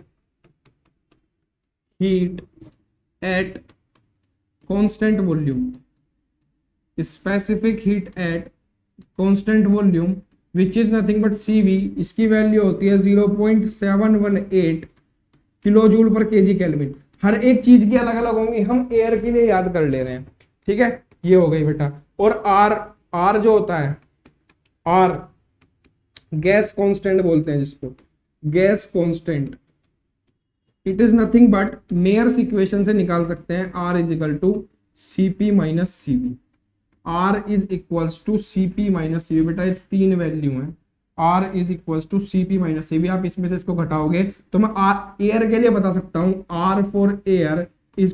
heat at constant volume, specific heat at constant volume which is nothing but CV। इसकी वैल्यू होती है 0.718 kilo joule per KG kelvin. हर एक चीज की अलग अलग होंगी, हम एयर के लिए याद कर ले रहे हैं, ठीक है। ये हो गई बेटा। और R जो होता है, R गैस कांस्टेंट बोलते हैं जिसको, gas constant. It is nothing but, Mayer's equation से निकाल सकते हैं, R is equal to CP minus CV। R is equals to CP minus CV। बेटा ये 3 वैल्यू है, R is equals to CP minus CV। आप इसमें से इसको घटाओगे तो मैं एयर के लिए बता सकता हूँ, R for air is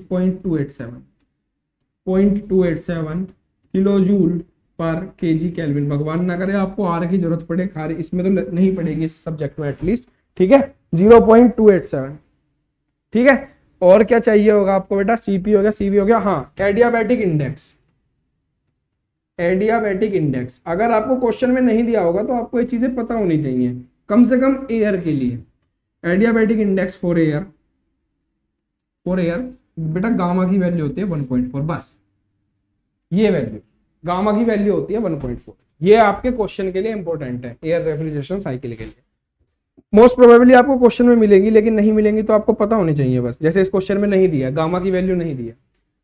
0.287 kilo joule per KG kelvin. भगवान ना करे आपको R की जरूरत पड़े, खारी इसमें तो नहीं पड़ेगी इस सब्जेक्ट में एटलीस्ट, ठीक है। 0.287, ठीक है। और क्या चाहिए होगा आपको बेटा, CP हो गया, CV हो गया, हाँ एडियाबैटिक इंडेक्स। अगर आपको क्वेश्चन में नहीं दिया होगा तो आपको ये चीजें पता होनी चाहिए, कम से कम एयर के लिए। एडियाबैटिक इंडेक्स फॉर एयर बेटा गामा की वैल्यू होती है 1.4, बस ये वैल्यू गामा की वैल्यू होती है 1.4। ये आपके क्वेश्चन के लिए इंपॉर्टेंट है, एयर रेफ्रिजरेशन साइकिल के लिए। मोस्ट प्रोबेबली आपको क्वेश्चन में मिलेगी, लेकिन नहीं मिलेंगी तो आपको पता होनी चाहिए बस। जैसे इस क्वेश्चन में नहीं दिया, गामा की वैल्यू नहीं दिया।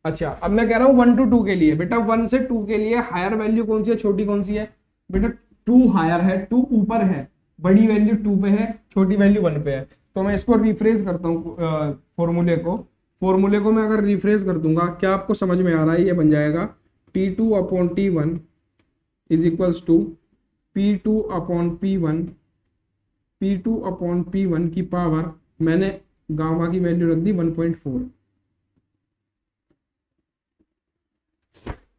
अच्छा, अब मैं कह रहा हूँ 1 to 2 के लिए। बेटा 1 से 2 के लिए हायर वैल्यू कौन सी है, छोटी कौन सी है? बेटा 2 हायर है, 2 ऊपर है, बड़ी वैल्यू 2 पे है, छोटी वैल्यू 1 पे है। तो मैं इसको रिफ्रेश करता हूँ फॉर्मूले को मैं अगर रिफ्रेश कर दूंगा, क्या आपको समझ में आ रहा है? ये बन जाएगा T2 upon T1 is equals to P2 upon P1 की पावर, मैंने गामा की वैल्यू रख दी 1.4।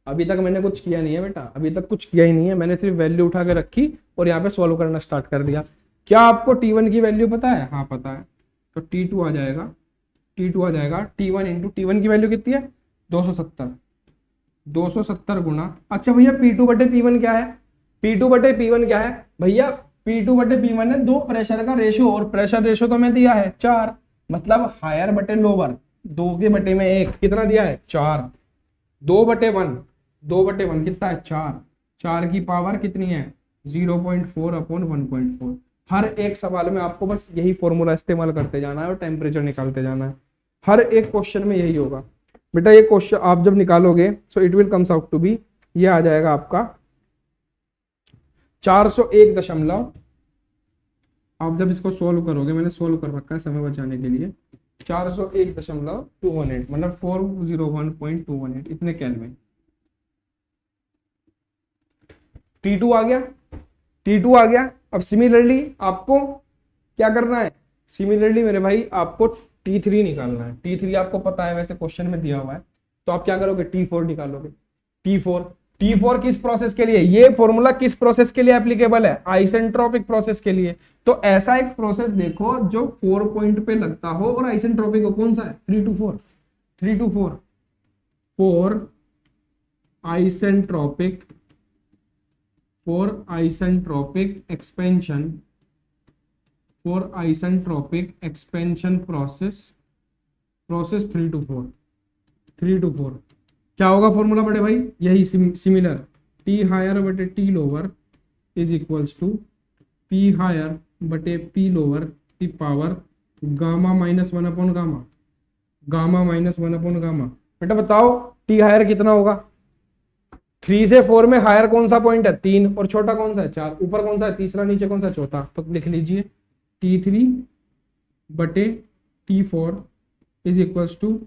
अभी तक मैंने कुछ किया नहीं है बेटा, अभी तक कुछ किया ही नहीं है, मैंने सिर्फ वैल्यू उठा के रखी और यहाँ पे सॉल्व करना स्टार्ट कर दिया। क्या आपको T1 की वैल्यू पता है? हाँ पता है, तो T2 आ जाएगा T1 इंटू T1 की वैल्यू कितनी है? 270 गुना। अच्छा भैया P2 बटे P1 क्या है? P2 बटे P1 क्या है भैया? P2 बटे P1 है 2 प्रेशर का रेशो, और प्रेशर रेशो तो मैं दिया है 4, मतलब हायर बटे लोअर, 2 के बटे में 1 कितना दिया है? 4। 2 बटे 1 कितना है? 4 की पावर कितनी है 0.4 अपॉन 1.4। हर एक सवाल में आपको बस यही फॉर्मूला इस्तेमाल करते जाना है और टेम्परेचर निकालते जाना है। हर एक क्वेश्चन में यही होगा बेटा। ये क्वेश्चन आप जब निकालोगे so it will comes out to be, ये आ जाएगा आपका 401 दशमलव, आप जब इसको सोल्व करोगे, मैंने सोल्व कर रखा है समय बचाने के लिए, 401.218 मतलब 401.218 इतने केल्विन। T2 आ गया, T2 आ गया। अब सिमिलरली आपको क्या करना है, सिमिलरली मेरे भाई आपको T3 निकालना है। T3 आपको पता है वैसे क्वेश्चन में दिया हुआ है, तो आप क्या करोगे T4 निकालोगे। T4 किस प्रोसेस के लिए, ये फॉर्मूला किस प्रोसेस के लिए एप्लीकेबल है, आइसेंट्रोपिक प्रोसेस के लिए। तो ऐसा एक प्रोसेस देखो जो 4 पॉइंट पे लगता हो और आइसेंट्रोपिक हो, कौन सा है 3 to 4, 3 to 4 4 isentropic, 4 isentropic expansion, 4 isentropic expansion process 3 to 4, 3 to 4 क्या होगा फॉर्मूला बड़े भाई, यही सिमिलर, टी हायर बटे T lower is equals to P higher बटे पी लोअर की power gamma minus 1 upon gamma, gamma minus 1 upon gamma. बेटा बताओ टी हायर कितना होगा, 3 से 4 में हायर कौन सा पॉइंट है 3 और छोटा कौन सा है 4, ऊपर कौन सा है तीसरा, नीचे कौन सा चौथा। तो लिख लीजिए T3 बटे T4 is equals to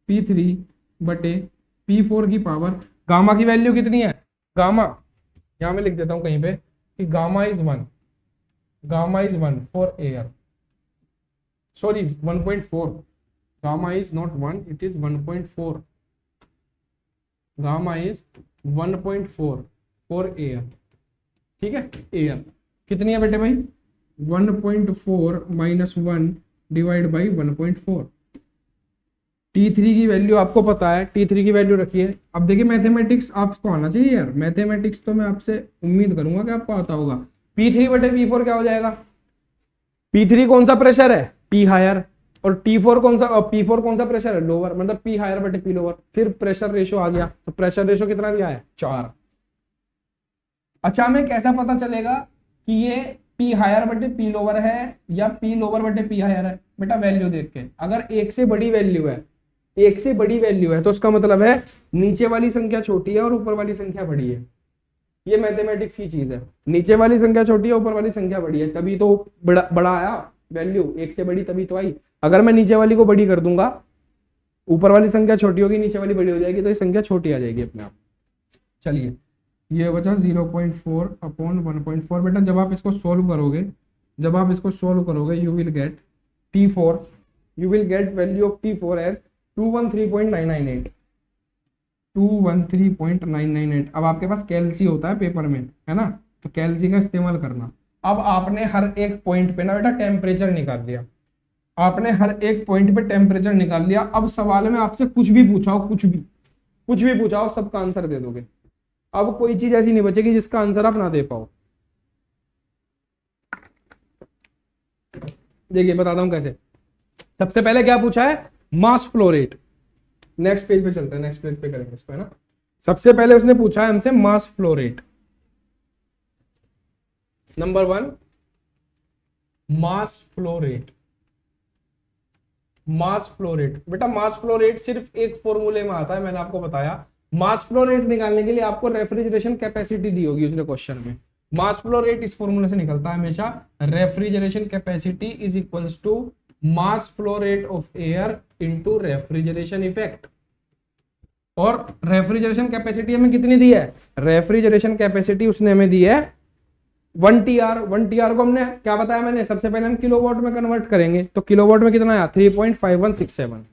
P3 बटे P4 की पावर, गामा की वैल्यू कितनी है, गामा यहां मैं लिख देता हूं कहीं पे कि gamma is 1, gamma is 1 for air, sorry 1.4, gamma is not 1 it is 1.4, gamma is 1.4 for air. ठीक है, एयर कितनी है बेटे भाई 1.4 माइनस 1 डिवाइड बाई 1.4। T3 की वैल्यू आपको पता है, T3 की वैल्यू रखिए। अब देखिए मैथमेटिक्स आपको आना चाहिए यार, मैथमेटिक्स तो मैं आपसे उम्मीद करूंगा कि आपको आता होगा। P3 बटे P4 क्या हो जाएगा, P3 कौन सा प्रेशर है P हायर, और T4 कौन सा, P4 कौन सा प्रेशर है लोअर, मतलब P हायर बटे P लोअर। फिर प्रेशर रेशो आ गया, तो प्रेशर रेशो कितना दिया है 4। अच्छा हमें कैसा पता चलेगा कि ये P हायर बटे P लोअर है या P लोअर बटे P हायर है, बेटा वैल्यू देख के। अगर एक से बड़ी वैल्यू है, एक से बड़ी वैल्यू है तो उसका मतलब है नीचे वाली संख्या छोटी है और ऊपर वाली संख्या बड़ी है। ये मैथमेटिक्स की चीज है, नीचे वाली संख्या छोटी है ऊपर वाली संख्या बड़ी है, तभी तो बड़ा आया वैल्यू, एक से बड़ी तभी तो आई। अगर मैं नीचे वाली को बड़ी कर दूंगा, ऊपर वाली संख्या छोटी होगी नीचे वाली बड़ी हो जाएगी, तो ये संख्या छोटी आ जाएगी अपने आप। चलिए ये बचा 0.4 अपॉन 1.4। बेटा जब आप इसको सोल्व करोगे, जब आप इसको सोल्व करोगे you will get T4, you will get value of T4 as 213.998, 213.998। अब आपके पास कैलसी होता है पेपर में, है ना, तो कैलसी का इस्तेमाल करना। अब आपने हर एक पॉइंट पे ना बेटा टेम्परेचर निकाल दिया, आपने हर एक पॉइंट पे टेम्परेचर निकाल लिया। अब सवाल में आपसे कुछ भी पूछाओ, कुछ भी पूछाओ, सबका आंसर दे दोगे। अब कोई चीज ऐसी नहीं बचेगी जिसका आंसर आप ना दे पाओ। देखिए बताता हूं कैसे। सबसे पहले क्या पूछा है, मास फ्लो रेट। नेक्स्ट पेज पे चलते हैं, नेक्स्ट पेज पे करेंगे इसको, है ना। सबसे पहले उसने पूछा है हमसे मास फ्लो रेट। नंबर 1 मास flow rate, mass flow rate. बेटा मास फ्लो रेट सिर्फ एक फॉर्मूले में आता है, मैंने आपको बताया। मास फ्लो रेट निकालने के लिए आपको रेफ्रिजरेशन कैपेसिटी दी होगी उसने क्वेश्चन में। मास फ्लो रेट इस फॉर्मूले से निकलता है हमेशा, refrigeration capacity is equals to mass flow rate of air into refrigeration effect. और रेफ्रिजरेशन कैपेसिटी हमें कितनी दी है, रेफ्रिजरेशन कैपेसिटी उसने हमें दी है 1 TR। 1 TR को हमने क्या बताया मैंने, सबसे पहले हम किलोवाट में कन्वर्ट करेंगे, तो किलोवाट में कितना आया 3.5167,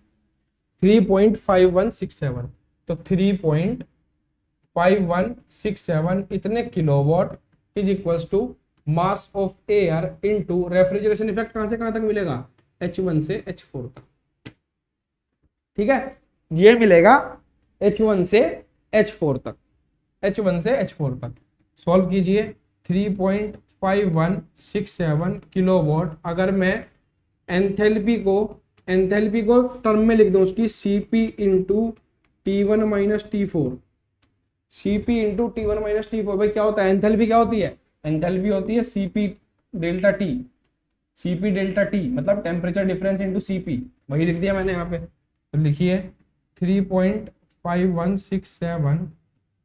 3.5167। तो 3.5167 इतने kilowatt is equals to mass of air into refrigeration effect. कहां से कहां तक मिलेगा, H1 से H4 तक। ठीक है, ये मिलेगा H1 से H4 तक, H1 से H4 तक। सॉल्व कीजिए, 3.5167 किलोवाट। अगर मैं एंथैल्पी को टर्म में लिख दूं उसकी, Cp into T1 minus T4, Cp into T1 minus T4। भाई क्या होता है एंथैल्पी, क्या होती है एंथैल्पी होती है Cp delta T, Cp delta T मतलब टेम्परेचर डिफरेंस इंटू Cp, वही लिख दिया मैंने यहाँ पे। तो लिखिए 3.5167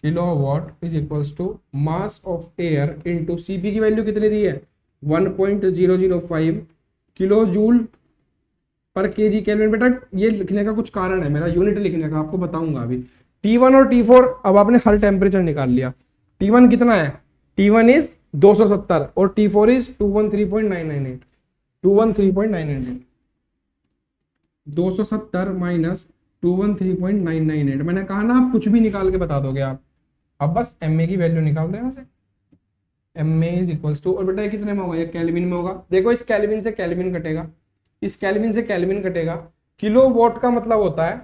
kilowatt is equals to mass of air into Cp की वैल्यू कितनी दी है 1.005 kilo joule per KG kelvin. बेटा ये लिखने का कुछ कारण है, मेरा यूनिट लिखने का आपको बताऊंगा अभी। T1 और T4 अब आपने हर टेम्परेचर निकाल लिया। T1 कितना है, T1 इज 270 और T4 इज 213.998, 213.998, 270 माइनस 213.998। मैंने कहा ना आप कुछ भी निकाल के बता दोगे आप, अब बस एम ए की वैल्यू निकाल दो यहाँ से। M A is equals to, और बेटा ये कितने में होगा, ये केल्विन में होगा। देखो इस केल्विन से केल्विन कटेगा, इस केल्विन से केल्विन कटेगा। किलो वॉट का मतलब होता है,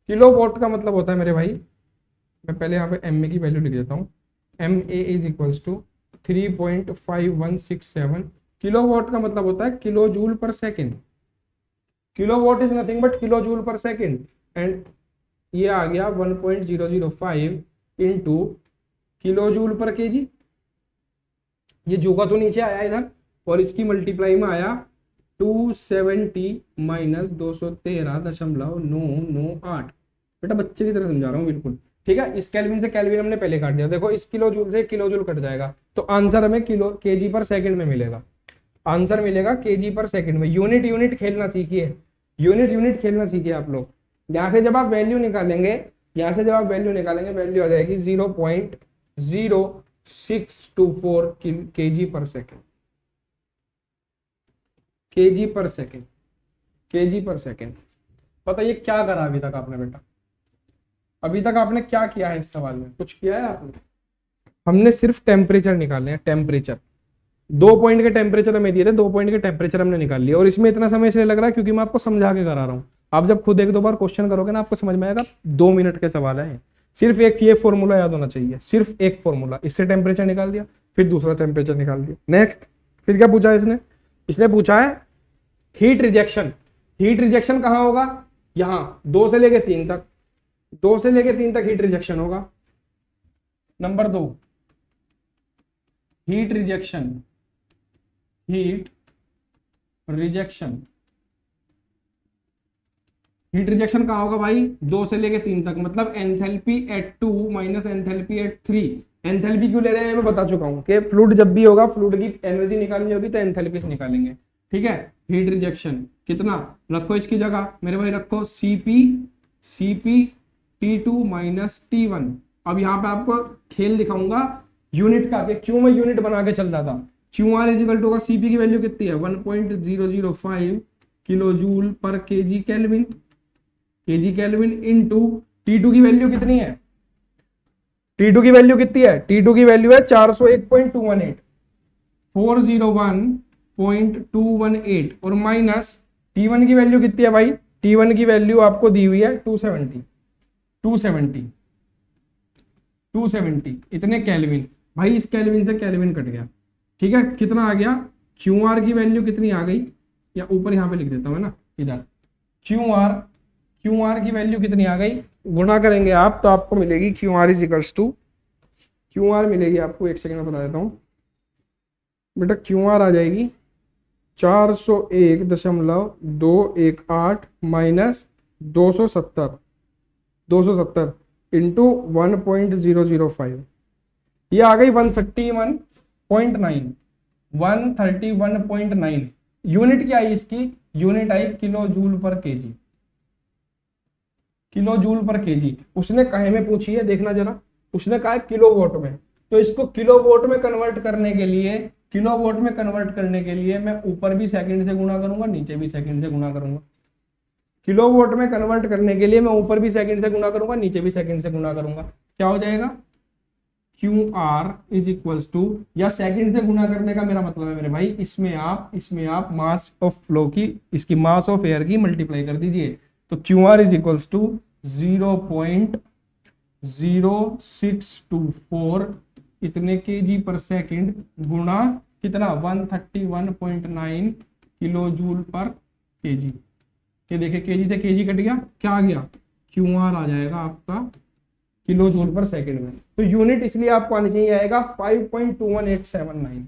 किलो वॉट का मतलब होता है मेरे भाई, मैं पहले यहाँ पे एम ए की वैल्यू लिख देता हूँ। M A is equals to 3.5167 kilo watt का मतलब होता है kilo joule per second. Kilo watt is nothing but kilo joule per second, and ये आ गया 1.005 into kilo joule per KG. ये जू का तो नीचे आया इधर, और इसकी मल्टीप्लाई में आया 270 माइनस 213.998। बेटा बच्चे की तरह समझा रहा हूँ बिल्कुल, ठीक है। इस केल्विन से केल्विन हमने पहले काट दिया, देखो इस किलो जूल से किलो जूल कट जाएगा, तो आंसर हमें किलो केजी पर सेकंड में मिलेगा। आंसर मिलेगा केजी पर सेकंड में। यूनिट यूनिट खेलना सीखिए, यूनिट यूनिट खेलना सीखिए आप लोग। यहाँ से जब आप वैल्यू निकालेंगे, यहाँ से जब आप वैल्यू निकालेंगे, वैल्यू आ जाएगी 0.0624 केजी पर सेकंड, केजी पर सेकंड, केजी पर सेकंड। पता ये क्या करा अभी तक आपने बेटा, अभी तक आपने क्या किया है इस सवाल में, कुछ किया है आपने? हमने सिर्फ टेम्परेचर निकालने हैं, टेम्परेचर। 2 पॉइंट के टेम्परेचर हमें दिए थे, 2 पॉइंट के टेम्परेचर हमने निकाल लिया, और इसमें इतना समय इसलिए लग रहा है क्योंकि मैं आपको समझा के करा रहा हूँ। आप जब खुद एक दो बार क्वेश्चन करोगे ना आपको समझ में आएगा, 2 मिनट के सवाल है। सिर्फ एक ये फॉर्मूला याद होना चाहिए, सिर्फ एक फॉर्मूला, इससे टेम्परेचर निकाल दिया, फिर दूसरा टेम्परेचर निकाल दिया। नेक्स्ट, फिर क्या पूछा है इसने, इसने पूछा है हीट रिजेक्शन। हीट रिजेक्शन कहाँ होगा, यहाँ 2 से लेके 3 तक, 2 से लेके 3 तक हीट रिजेक्शन होगा। Number 2 heat rejection, heat rejection, heat rejection कहाँ होगा भाई, 2 से लेके 3 तक, मतलब enthalpy at 2 minus enthalpy at 3। Enthalpy क्यों ले रहे हैं मैं बता चुका हूँ कि फ्लूइड जब भी होगा, फ्लूइड की एनर्जी निकालनी होगी तो एंथैल्पी से निकालेंगे, ठीक है। हीट रिजेक्शन कितना रखो इसकी जगह मेरे भाई, रखो Cp T2 माइनस T1। अब यहाँ पे आपको खेल दिखाऊंगा यूनिट का, कि क्यों मैं यूनिट बना के चल रहा था। QR is equal to, Cp की वैल्यू कितनी है 1.005 kilo joule per KG kelvin, KG kelvin into T2 की वैल्यू कितनी है, T2 की वैल्यू कितनी है, T2 की वैल्यू है 401.218, 401.218, और माइनस T1 की वैल्यू कितनी है भाई, T1 की वैल्यू आपको दी हुई है 270, 270, 270 इतने केल्विन। भाई इस केल्विन से केल्विन कट गया, ठीक है। कितना आ गया, QR की वैल्यू कितनी आ गई, या ऊपर यहाँ पे लिख देता हूँ ना इधर, QR की वैल्यू कितनी आ गई, गुणा करेंगे आप तो आपको मिलेगी QR is equals to, QR मिलेगी आपको, एक सेकंड में बता देता हूँ बेटा। QR आ जाएगी 401.218 माइनस 270 इंटू 1.005, ये आ गई 131.9, 131.9। यूनिट क्या आई इसकी, यूनिट आई kilo joule per KG, kilo joule per KG. उसने कहे में पूछी है, देखना जरा, उसने कहा है किलो वोट में, तो इसको किलो वोट में कन्वर्ट करने के लिए, किलो वोट में कन्वर्ट करने के लिए मैं ऊपर भी सेकंड से गुणा करूंगा, नीचे भी सेकंड से गुणा करूंगा। किलो वोट में कन्वर्ट करने के लिए मैं ऊपर भी सेकंड से गुणा करूंगा, नीचे भी सेकंड से गुणा करूंगा। क्या हो जाएगा, QR इज इक्वल्स टू, या सेकंड से गुणा करने का मेरा मतलब है मेरे भाई, इसमें आप मास ऑफ फ्लो की, इसकी मास ऑफ एयर की मल्टीप्लाई कर दीजिए, तो QR इज इक्वल्स टू 0.0624 इतने केजी पर सेकंड गुणा कितना 131.9 किलो जूल पर केजी। ये देखिए केजी से केजी कट गया, क्या आ गया, QR आ जाएगा आपका किलो जूल पर सेकंड में। तो यूनिट इसलिए आपको आनी चाहिए आएगा 5.21879,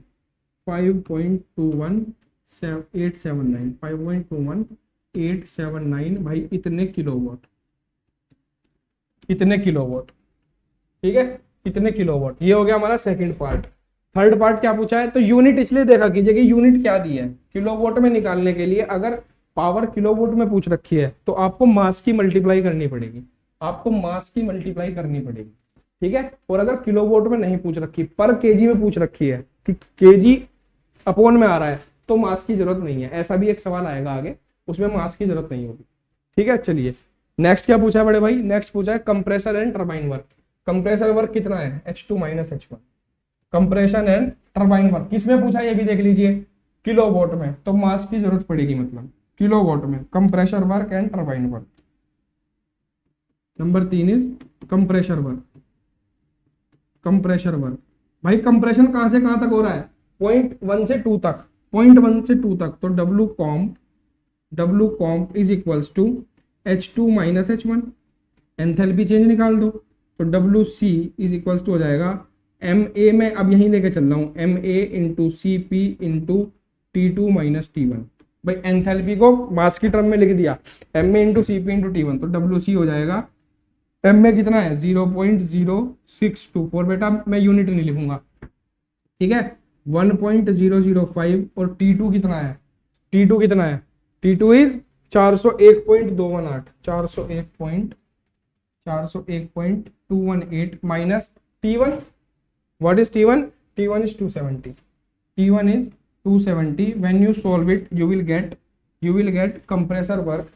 5.21879 भाई, इतने किलोवाट, इतने किलोवाट। ठीक है, इतने किलोवाट। ये हो गया हमारा सेकंड पार्ट। थर्ड पार्ट क्या पूछा है, तो यूनिट इसलिए देखा कीजिए कि यूनिट क्या दी है किलोवाट में निकालने के लिए। अगर पावर किलोवाट में पूछ रखी है तो आपको मास की मल्टीप्लाई करनी पड़ेगी, आपको मास की मल्टीप्लाई करनी पड़ेगी। ठीक है, और अगर किलोवाट में नहीं पूछ रखी, पर केजी में पूछ रखी है कि केजी अपॉन में आ रहा है, तो मास की जरूरत नहीं है। ऐसा भी एक सवाल आएगा आगे, उसमें मास की जरूरत नहीं होगी। ठीक है, चलिए नेक्स्ट क्या पूछा है बड़े भाई, नेक्स्ट पूछा है compressor and turbine work. Compressor work कितना है, H2 - H1। Compression and turbine work किसमें पूछा है, ये भी देख लीजिए, किलोवाट में, तो मास की जरूरत पड़ेगी, मतलब किलोवाट में compressor work and turbine work. Number 3 is compressor work. Compressor work भाई, कंप्रेशन कहां से कहां तक हो रहा है, पॉइंट 1 से 2 तक, पॉइंट 1 से 2 तक। तो W comp is equals to H2 - H1। Enthalpy change निकाल दो, तो WC इज इक्वल्स टू हो जाएगा MA में, अब यहीं लेके चल रहा हूं, MA into CP into T2 - T1। भाई एंथैल्पी को मास की टर्म में लिख दिया, MA into CP into T1, तो WC हो जाएगा, MA कितना है 0.0624। बेटा मैं यूनिट नहीं लिखूंगा, ठीक है, 1.005। और T2 कितना है, T2 कितना है, T2 is 401.218, 401.218 minus T1। What is T1? T1 is 270, T1 is 270। when you solve it you will get compressor work,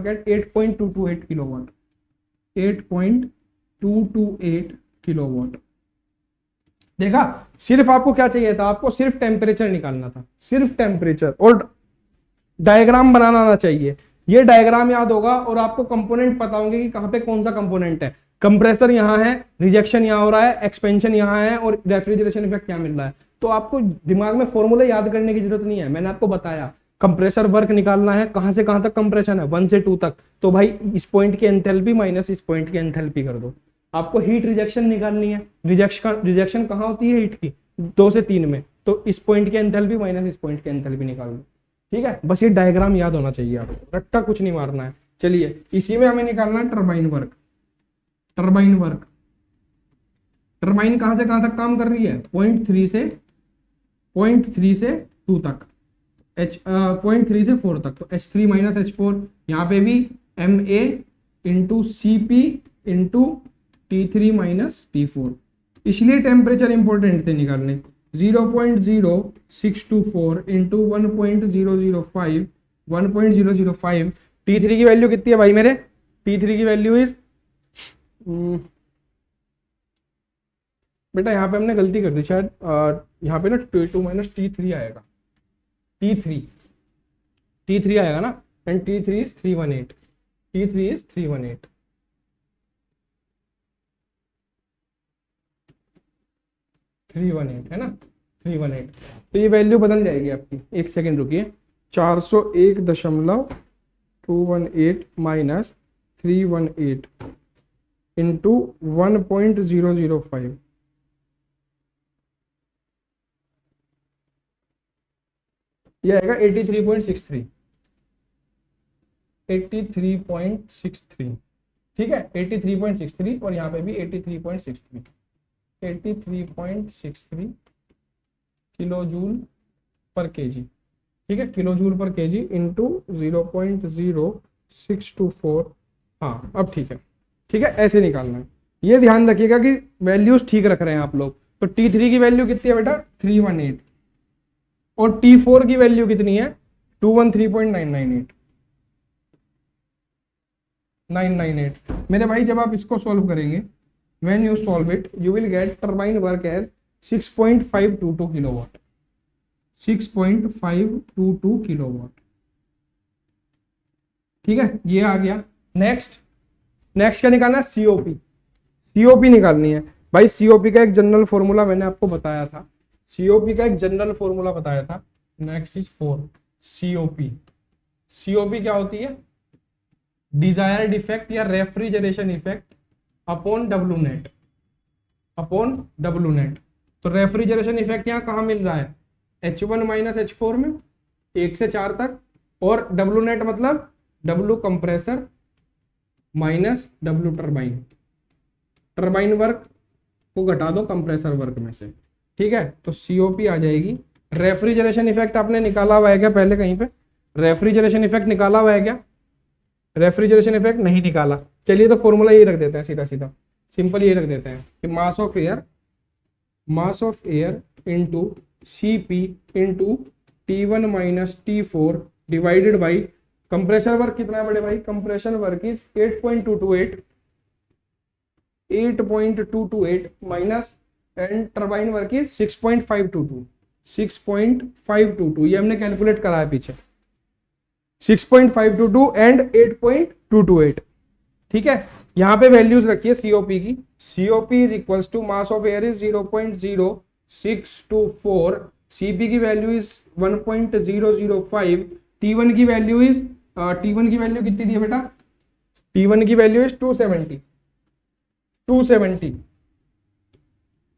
at 8.228 kilowatt, 8.228 kilowatt. देखा, सिर्फ आपको क्या चाहिए था, आपको सिर्फ टेम्परेचर निकालना था, सिर्फ टेम्परेचर, और डायग्राम बनाना आना चाहिए। ये डायग्राम याद होगा और आपको कंपोनेंट पता होंगे कि कहां पे कौन सा कंपोनेंट है। कंप्रेसर यहाँ है, रिजेक्शन यहाँ हो रहा है, एक्सपेंशन यहाँ है, और रेफ्रिजरेशन इफेक्ट क्या मिल रहा है। तो आपको दिमाग में फॉर्मूले याद करने की जरूरत नहीं है, मैंने आपको बताया। कंप्रेसर वर्क निकालना है, कहां से कहां तक कंप्रेशन है, 1 से 2 तक, तो भाई इस पॉइंट की एंथैल्पी माइनस इस पॉइंट की एंथैल्पी कर दो। आपको हीट रिजेक्शन निकालनी है, रिजेक्शन कहां होती है हीट की, 2 से 3 में, तो इस पॉइंट की एंथैल्पी माइनस इस पॉइंट की एंथैल्पी निकाल दो। ठीक है, बस ये डायग्राम याद होना चाहिए आपको, रट्टा कुछ नहीं मारना है। चलिए इसी में हमें निकालना है turbine work. Turbine work, turbine कहां से कहां तक काम कर रही है, पॉइंट 3 से 2 तक, पॉइंट 3 से 4 तक, तो H3 - H4। यहाँ पे भी MA into CP into T3 - T4। इसलिए टेम्परेचर इंपॉर्टेंट थे निकालने। 0.0624 इंटू 1.005, 1.005। T3 की वैल्यू कितनी है भाई मेरे, T3 की वैल्यू इज, बेटा यहाँ पे हमने गलती कर दी शायद, यहाँ पे ना T2 - T3 आएगा, T3 आएगा ना, and T3 is 318, T3 is 318। है ना, 318। तो ये वैल्यू बदल जाएगी आपकी, एक सेकेंड रुकिए, 401.218 माइनस 318 इंटू 1.005, ये आएगा 83.63, 83.63। ठीक है, 83.63, और यहाँ पे भी 83.63, 83.63 किलो जूल पर केजी। ठीक है, kilo joule per KG into 0.0624। हाँ अब ठीक है, ठीक है, ऐसे निकालना है। ये ध्यान रखिएगा कि वैल्यूज ठीक रख रहे हैं आप लोग। तो T3 की वैल्यू कितनी है बेटा, 318, और T4 की वैल्यू कितनी है, 213.998 मेरे भाई। जब आप इसको सॉल्व करेंगे, when you solve it you will get turbine work as 6.522 kilowatt, 6.522 kilowatt. ठीक है, ये आ गया। नेक्स्ट क्या निकालना है, COP निकालनी है भाई। COP का एक जनरल फॉर्मूला मैंने आपको बताया था, COP का एक जनरल फॉर्मूला बताया था। नेक्स्ट इज 4 COP क्या होती है, डिजायर्ड इफेक्ट या refrigeration effect upon W net, upon W net. तो रेफ्रिजरेशन इफेक्ट यहाँ कहाँ मिल रहा है, H1 माइनस H4 में 1 से 4 तक, और डब्ल्यू नेट मतलब W compressor minus W turbine, turbine work को घटा दो कंप्रेसर वर्क में से, ठीक है। तो COP आ जाएगी। रेफ्रिजरेशन इफेक्ट आपने निकाला हुआ है क्या पहले कहीं पे, रेफ्रिजरेशन इफेक्ट निकाला हुआ है क्या, रेफ्रिजरेशन इफेक्ट नहीं निकाला। चलिए तो फॉर्मूला यही रख देते हैं, सीधा सीधा सिंपल यही रख देते हैं कि मास of air into Cp into T1 minus T4 divided by compressor work कितना है बड़े भाई, compression work is 8.228 minus and turbine work is 6.522, ये हमने कैलकुलेट करा है पीछे, 6.522 एंड 8.228, ठीक है। यहाँ पे वैल्यूज रखिए COP की, COP is equals to mass of air is 0.0624, Cp की वैल्यू इज 1.005, T1 की वैल्यू इज T1 की वैल्यू कितनी दी है बेटा, T1 की वैल्यू इज 270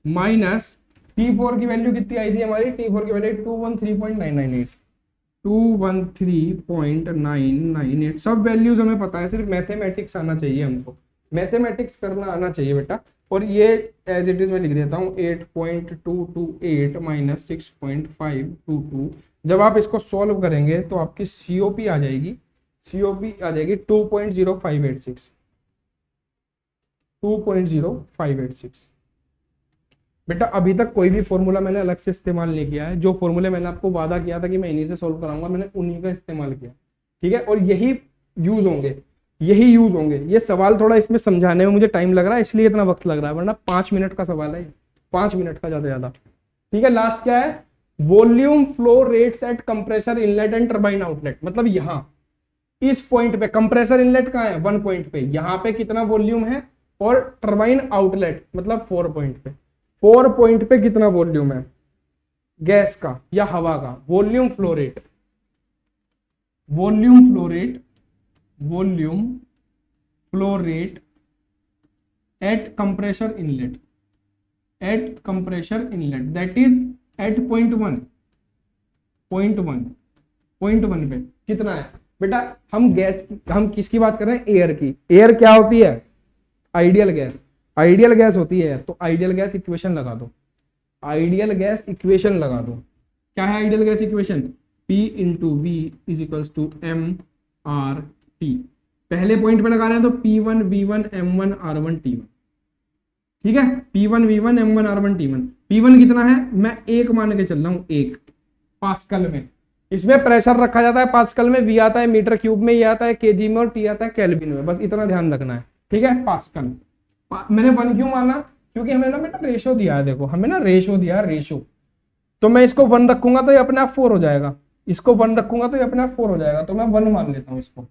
माइनस T4 की वैल्यू कितनी आई थी हमारी, T4 की वैल्यू 213.998, सब वैल्यूज हमें पता है, सिर्फ मैथमेटिक्स आना चाहिए हमको, मैथमेटिक्स करना आना चाहिए बेटा। और ये एज इट इज मैं लिख देता हूँ 8.228 माइनस 6.522, जब आप इसको सॉल्व करेंगे तो आपकी COP आ जाएगी, COP आ जाएगी 2.0586। बेटा अभी तक कोई भी फॉर्मूला मैंने अलग से इस्तेमाल नहीं किया है, जो फॉर्मूले मैंने आपको वादा किया था कि मैं इन्हीं से सॉल्व कराऊंगा, मैंने उन्हीं का इस्तेमाल किया, ठीक है। और यही यूज होंगे। ये सवाल थोड़ा इसमें समझाने में मुझे टाइम लग रहा है, इसलिए इतना वक्त लग रहा है, वरना 5 मिनट का सवाल है, 5 मिनट का ज्यादा, ठीक है। लास्ट क्या है, volume flow rates eight compressor inlet and turbine outlet, मतलब यहाँ इस पॉइंट पे कंप्रेसर इनलेट कहाँ है 1 पॉइंट पे, यहाँ पे कितना वॉल्यूम है, और टर्बाइन आउटलेट मतलब 4 पॉइंट पे, 4 पॉइंट पे कितना वॉल्यूम है गैस का या हवा का, volume flow rate at compressor inlet that is at point one पे कितना है बेटा। हम किसकी बात कर रहे हैं, एयर की। एयर क्या होती है, आइडियल गैस होती है। तो आइडियल गैस इक्वेशन लगा दो, क्या है ideal gas equation, P into V is equals to MRT। पहले पॉइंट पे लगा रहे हैं तो P1 V1 M1 R1 T1, ठीक है, P1 V1 M1 R1 T1। P1 कितना है, मैं 1 मान के चल रहा हूं, 1 पास्कल में। इसमें प्रेशर रखा जाता है पास्कल में, V आता है मीटर क्यूब में, ये आता है केजी में, और T आता है केल्विन में, बस इतना ध्यान रखना है, ठीक है। पास्कल मैंने 1 क्यों माना, क्योंकि हमें ना बेटा रेशो दिया है, देखो हमें ना रेशो दिया है, रेशो। तो मैं इसको 1 रखूंगा तो ये अपने आप 4 हो जाएगा, इसको 1 रखूंगा तो ये अपने आप 4 हो जाएगा, तो मैं 1 मान लेता हूँ इसको,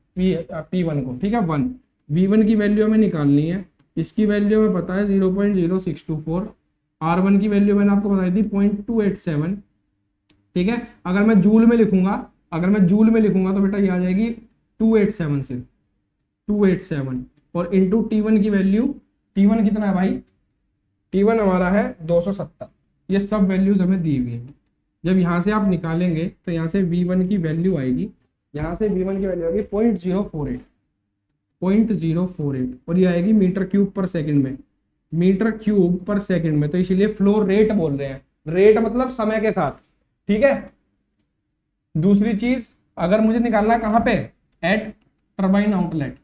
P1 को, ठीक है। 1 V1 की वैल्यू हमें निकालनी है, इसकी वैल्यू हमें पता है 0.0624, R1 की वैल्यू मैंने आपको बताई थी 0.287, ठीक है। अगर मैं जूल में लिखूंगा तो बेटा ये आ जाएगी 287 से 287, और इंटू T1 की वैल्यू, T1 कितना है भाई, T1 हमारा है 270। ये सब वैल्यूज हमें दी हुई है। जब यहाँ से आप निकालेंगे तो यहाँ से V1 की वैल्यू आएगी, 0.048, और ये आएगी मीटर क्यूब पर सेकंड में, तो इसीलिए फ्लो रेट बोल रहे हैं, रेट मतलब समय के साथ, ठीक है। दूसरी चीज अगर मुझे निकालना है कहाँ पे, एट टर्बाइन आउटलेट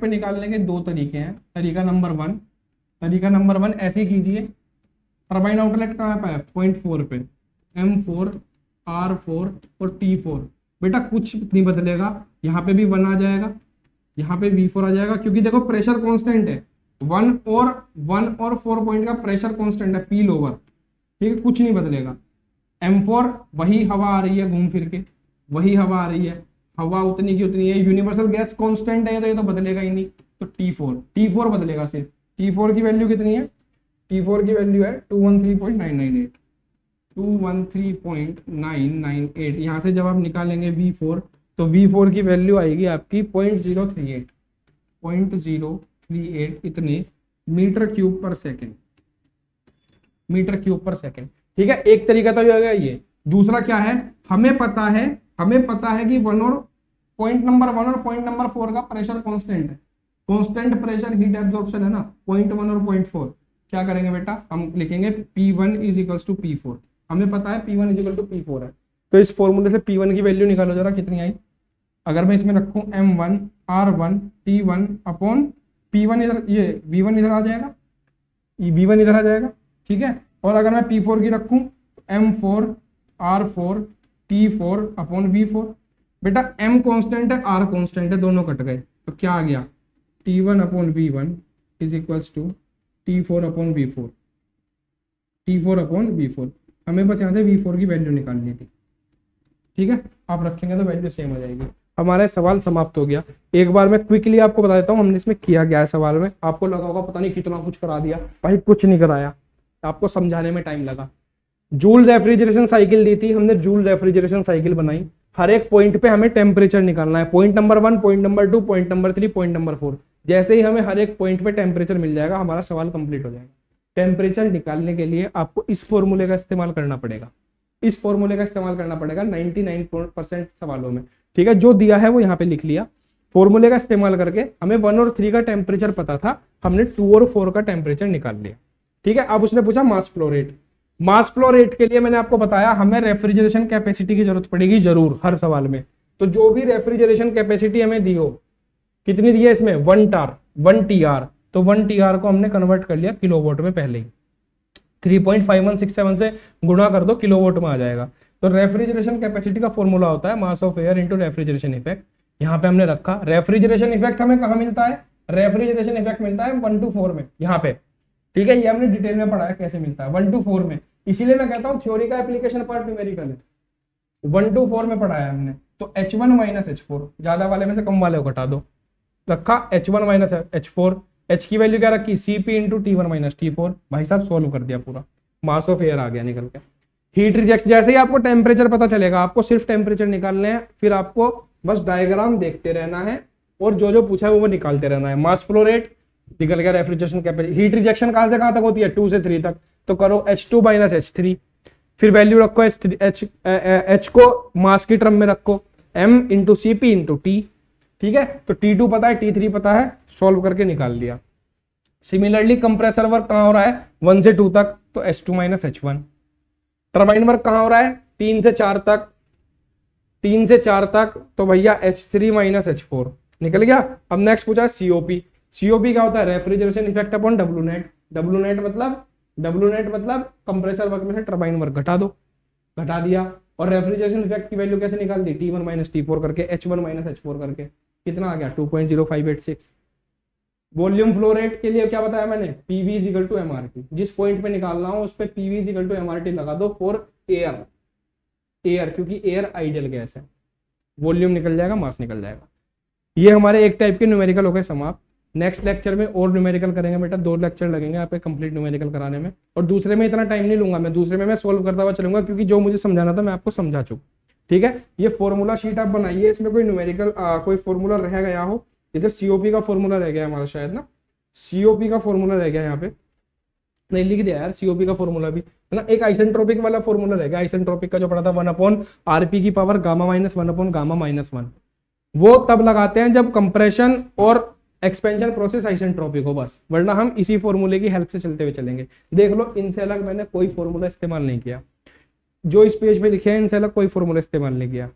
पे निकालने के 2 तरीके हैं। तरीका नंबर वन ऐसे ही कीजिए, टर्बाइन आउटलेट कहाँ पे है, 0.4 पे, M4 R4 और T4। बेटा कुछ नहीं बदलेगा, यहाँ पे भी 1 आ जाएगा, यहाँ पे V4 आ जाएगा, क्योंकि देखो प्रेशर कांस्टेंट है, 1 और 4 पॉइंट का प्रेशर कांस्टेंट है, P लोअर, ठीक है, कुछ नहीं बदलेगा। M4 वही हवा आ रही है घूम फिर के, वही हवा आ रही है, हवा उतनी की उतनी है, यूनिवर्सल गैस कांस्टेंट है, तो ये तो बदलेगा ही नहीं। तो T4 बदलेगा सिर्फ। T4 की वैल्यू कितनी है, T4 की वैल्यू है 213.998, यहाँ से जब आप निकालेंगे V4 तो V4 की वैल्यू आएगी आपकी 0.038 इतने मीटर क्यूब पर सेकेंड, मीटर क्यूब पर सेकेंड। ठीक है, एक तरीका तो हो गया ये। दूसरा क्या है, हमें पता है कि वन और पॉइंट नंबर 1 और पॉइंट नंबर 4 का प्रेशर कांस्टेंट है, कांस्टेंट प्रेशर हीट एब्जॉर्प्शन है ना, पॉइंट 1 और पॉइंट 4। क्या करेंगे बेटा, हम लिखेंगे P1 is equals to P4। हमें पता है P1 is equal to P4 है, तो इस फॉर्मूले से P1 की वैल्यू निकालो जरा कितनी आई। अगर मैं इसमें रखूं M1 R1 T1 upon P1, इधर ये V1 इधर आ जाएगा, ये V1 इधर आ जाएगा। ठीक है, और अगर मैं P4 की रखूं तो M4 R4 T4 upon V4। बेटा M कांस्टेंट है, R कांस्टेंट है, दोनों कट गए, तो क्या आ गया, T1 upon V1 is equals to T4 upon V4, T4 upon V4। हमें बस यहाँ से V4 की वैल्यू निकालनी थी। ठीक है, आप रखेंगे तो वैल्यू सेम हो जाएगी। हमारा सवाल समाप्त हो गया। एक बार मैं क्विकली आपको बता देता हूँ हमने इसमें किया गया है सवाल में। आपको लगा होगा पता नहीं कितना कुछ करा दिया, भाई कुछ नहीं कराया, आपको समझाने में टाइम लगा। जूल रेफ्रिजरेशन साइकिल दी थी हमने, जूल रेफ्रिजरेशन साइकिल बनाई। हर एक पॉइंट पे हमें टेम्परेचर निकालना है, point number 1, point number 2, point number 3, point number 4। जैसे ही हमें हर एक पॉइंट पे टेम्परेचर मिल जाएगा हमारा सवाल कंप्लीट हो जाएगा। टेम्परेचर निकालने के लिए आपको इस फॉर्मूले का इस्तेमाल करना पड़ेगा, इस फॉर्मूले का इस्तेमाल करना पड़ेगा 99% सवालों में। ठीक है, जो दिया है वो यहाँ पे लिख लिया। फॉर्मूले का इस्तेमाल करके हमें 1 और 3 का टेम्परेचर पता था, हमने 2 और 4 का टेम्परेचर निकाल लिया। ठीक है, अब उसने पूछा मास flow rate. Mass flow rate के लिए मैंने आपको बताया हमें रेफ्रिजरेशन कैपेसिटी की जरूरत पड़ेगी जरूर हर सवाल में। तो जो भी रेफ्रिजरेशन कैपेसिटी हमें दी हो, कितनी दी है इसमें, 1 टार 1 TR, तो 1 TR को हमने कन्वर्ट कर लिया किलोवाट में पहले ही। 3.5167 से गुणा कर दो, किलोवाट में आ जाएगा। तो रेफ्रिजरेशन कैपेसिटी का फॉर्मूला होता है मास of air into refrigeration effect. यहाँ पे हमने रखा। रेफ्रिजरेशन इफेक्ट हमें कहाँ मिलता है, रेफ्रिजरेशन इफेक्ट मिलता है 1 to 4 में, यहाँ पे। ठीक है, ये हमने डिटेल में पढ़ा है कैसे मिलता है 1 to 4 में। इसीलिए मैं कहता हूँ थ्योरी का एप्लीकेशन पार्ट न्यूमेरिकल है, 1 to 4 में पढ़ाया हमने। तो H1 माइनस H4, ज्यादा वाले में से कम वाले को घटा दो, रखा H1 माइनस H4। H की वैल्यू क्या रखी, Cp into T1 minus T4। भाई साहब सोल्व कर दिया पूरा, मास ऑफ एयर आ गया निकल के। हीट रिजेक्ट, जैसे ही आपको टेम्परेचर पता चलेगा, आपको सिर्फ टेम्परेचर निकालने हैं, फिर आपको बस डायग्राम देखते रहना है और जो जो पूछा है वो निकालते रहना है। मास फ्लो रेट निकल गया, रेफ्रिजरेशन कैपेसिटी। हीट रिजेक्शन कहां से कहां तक होती है, 2 से 3 तक, तो करो H2 माइनस H3, फिर वैल्यू रखो H को मास की टर्म में रखो, M into Cp into T। ठीक है, तो T2 पता है, T3 पता है, सॉल्व करके निकाल लिया। सिमिलरली कंप्रेसर वर्क कहां हो रहा है, 1 से 2 तक, तो H2 minus H1। Turbine work कहां हो रहा है, 3 से 4 तक, 3 से 4 तक, तो भैया H3 माइनस H4 निकल गया। अब नेक्स्ट पूछा COP। COP क्या होता है, refrigeration effect upon W net. W net मतलब कंप्रेसर वर्क में से टर्बाइन वर्क घटा दो, घटा दिया। और रेफ्रिजरेशन इफेक्ट की वैल्यू कैसे निकाल दी, T1 माइनस T4 करके, H1 माइनस H4 करके। कितना आ गया, 2.0586। वॉल्यूम फ्लो रेट के लिए क्या बताया मैंने, PV is equal to MRT। जिस पॉइंट पे निकालना हो उस पे PV is equal to MRT लगा दो फॉर एयर, क्योंकि एयर आइडियल गैस है। वॉल्यूम निकल जाएगा, मास निकल जाएगा। ये हमारे एक टाइप के न्यूमेरिकल हो गए समाप्त। नेक्स्ट लेक्चर में और न्यूमेरिकल करेंगे बेटा, 2 लेक्चर लगेंगे आप कंप्लीट न्यूमेरिकल कराने में। और दूसरे में इतना टाइम नहीं लूंगा मैं, दूसरे में मैं सोल्व करता हुआ चलूंगा, क्योंकि जो मुझे समझाना था मैं आपको समझा चुका। ठीक है, ये फॉर्मूला शीट आप बनाइए, इसमें कोई न्यूमेरिकल कोई फॉर्मूला रह गया हो, इधर COP का फॉर्मूला रह गया हमारा शायद ना, COP का फॉर्मूला रह गया यहाँ पे, नहीं लिख दिया यार COP का फॉर्मूला भी है ना। एक आइसेंट्रोपिक वाला फॉर्मूला रह गया, आइसेंट्रोपिक का जो पढ़ा था 1/RP की पावर गामा माइनस 1/गामा माइनस 1। वो तब लगाते हैं जब कंप्रेशन और एक्सपेंशन प्रोसेस आइसेंट्रोपिक हो बस, वरना हम इसी फॉर्मूले की हेल्प से चलते हुए चलेंगे। देख लो, इनसे अलग मैंने कोई फॉर्मूला इस्तेमाल नहीं किया, जो इस पेज पे लिखे हैं इनसे अलग कोई फॉर्मूला इस्तेमाल नहीं किया।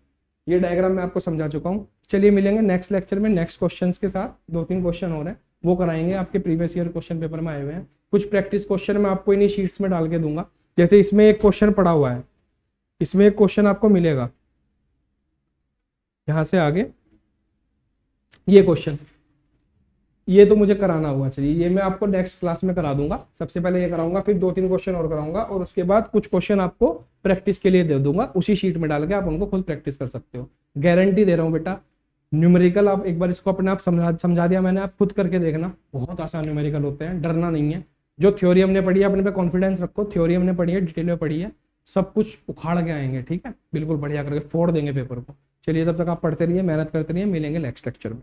ये डायग्राम मैं आपको समझा चुका हूँ। चलिए मिलेंगे नेक्स्ट लेक्चर में नेक्स्ट क्वेश्चंस के साथ। 2-3 क्वेश्चन हो रहे हैं, वो कराएंगे, आपके प्रीवियस ईयर क्वेश्चन पेपर में आए हुए हैं। कुछ प्रैक्टिस क्वेश्चन मैं आपको इन्हीं शीट्स में डाल के दूंगा। जैसे इसमें एक क्वेश्चन पड़ा हुआ है, इसमें एक क्वेश्चन आपको मिलेगा यहां से आगे, ये क्वेश्चन, ये तो मुझे कराना हुआ। चलिए ये मैं आपको नेक्स्ट क्लास में करा दूंगा। सबसे पहले ये कराऊंगा, फिर 2-3 क्वेश्चन और कराऊंगा, और उसके बाद कुछ क्वेश्चन आपको प्रैक्टिस के लिए दे दूंगा, उसी शीट में डाल के आप उनको खुद प्रैक्टिस कर सकते हो। गारंटी दे रहा हूँ बेटा, न्यूमेरिकल आप एक बार इसको अपने आप समझा दिया मैंने, आप खुद करके देखना, बहुत आसान न्यूमेरिकल होते हैं, डरना नहीं है। जो थ्योरी हमने पढ़ी है अपने पे कॉन्फिडेंस रखो, थ्योरी हमने पढ़ी है, डिटेल में पढ़ी है, सब कुछ उखाड़ के आएंगे। ठीक है, बिल्कुल बढ़िया करके फोड़ देंगे पेपर को। चलिए तब तक आप पढ़ते रहिए, मेहनत करते रहिए, मिलेंगे नेक्स्ट लेक्चर में।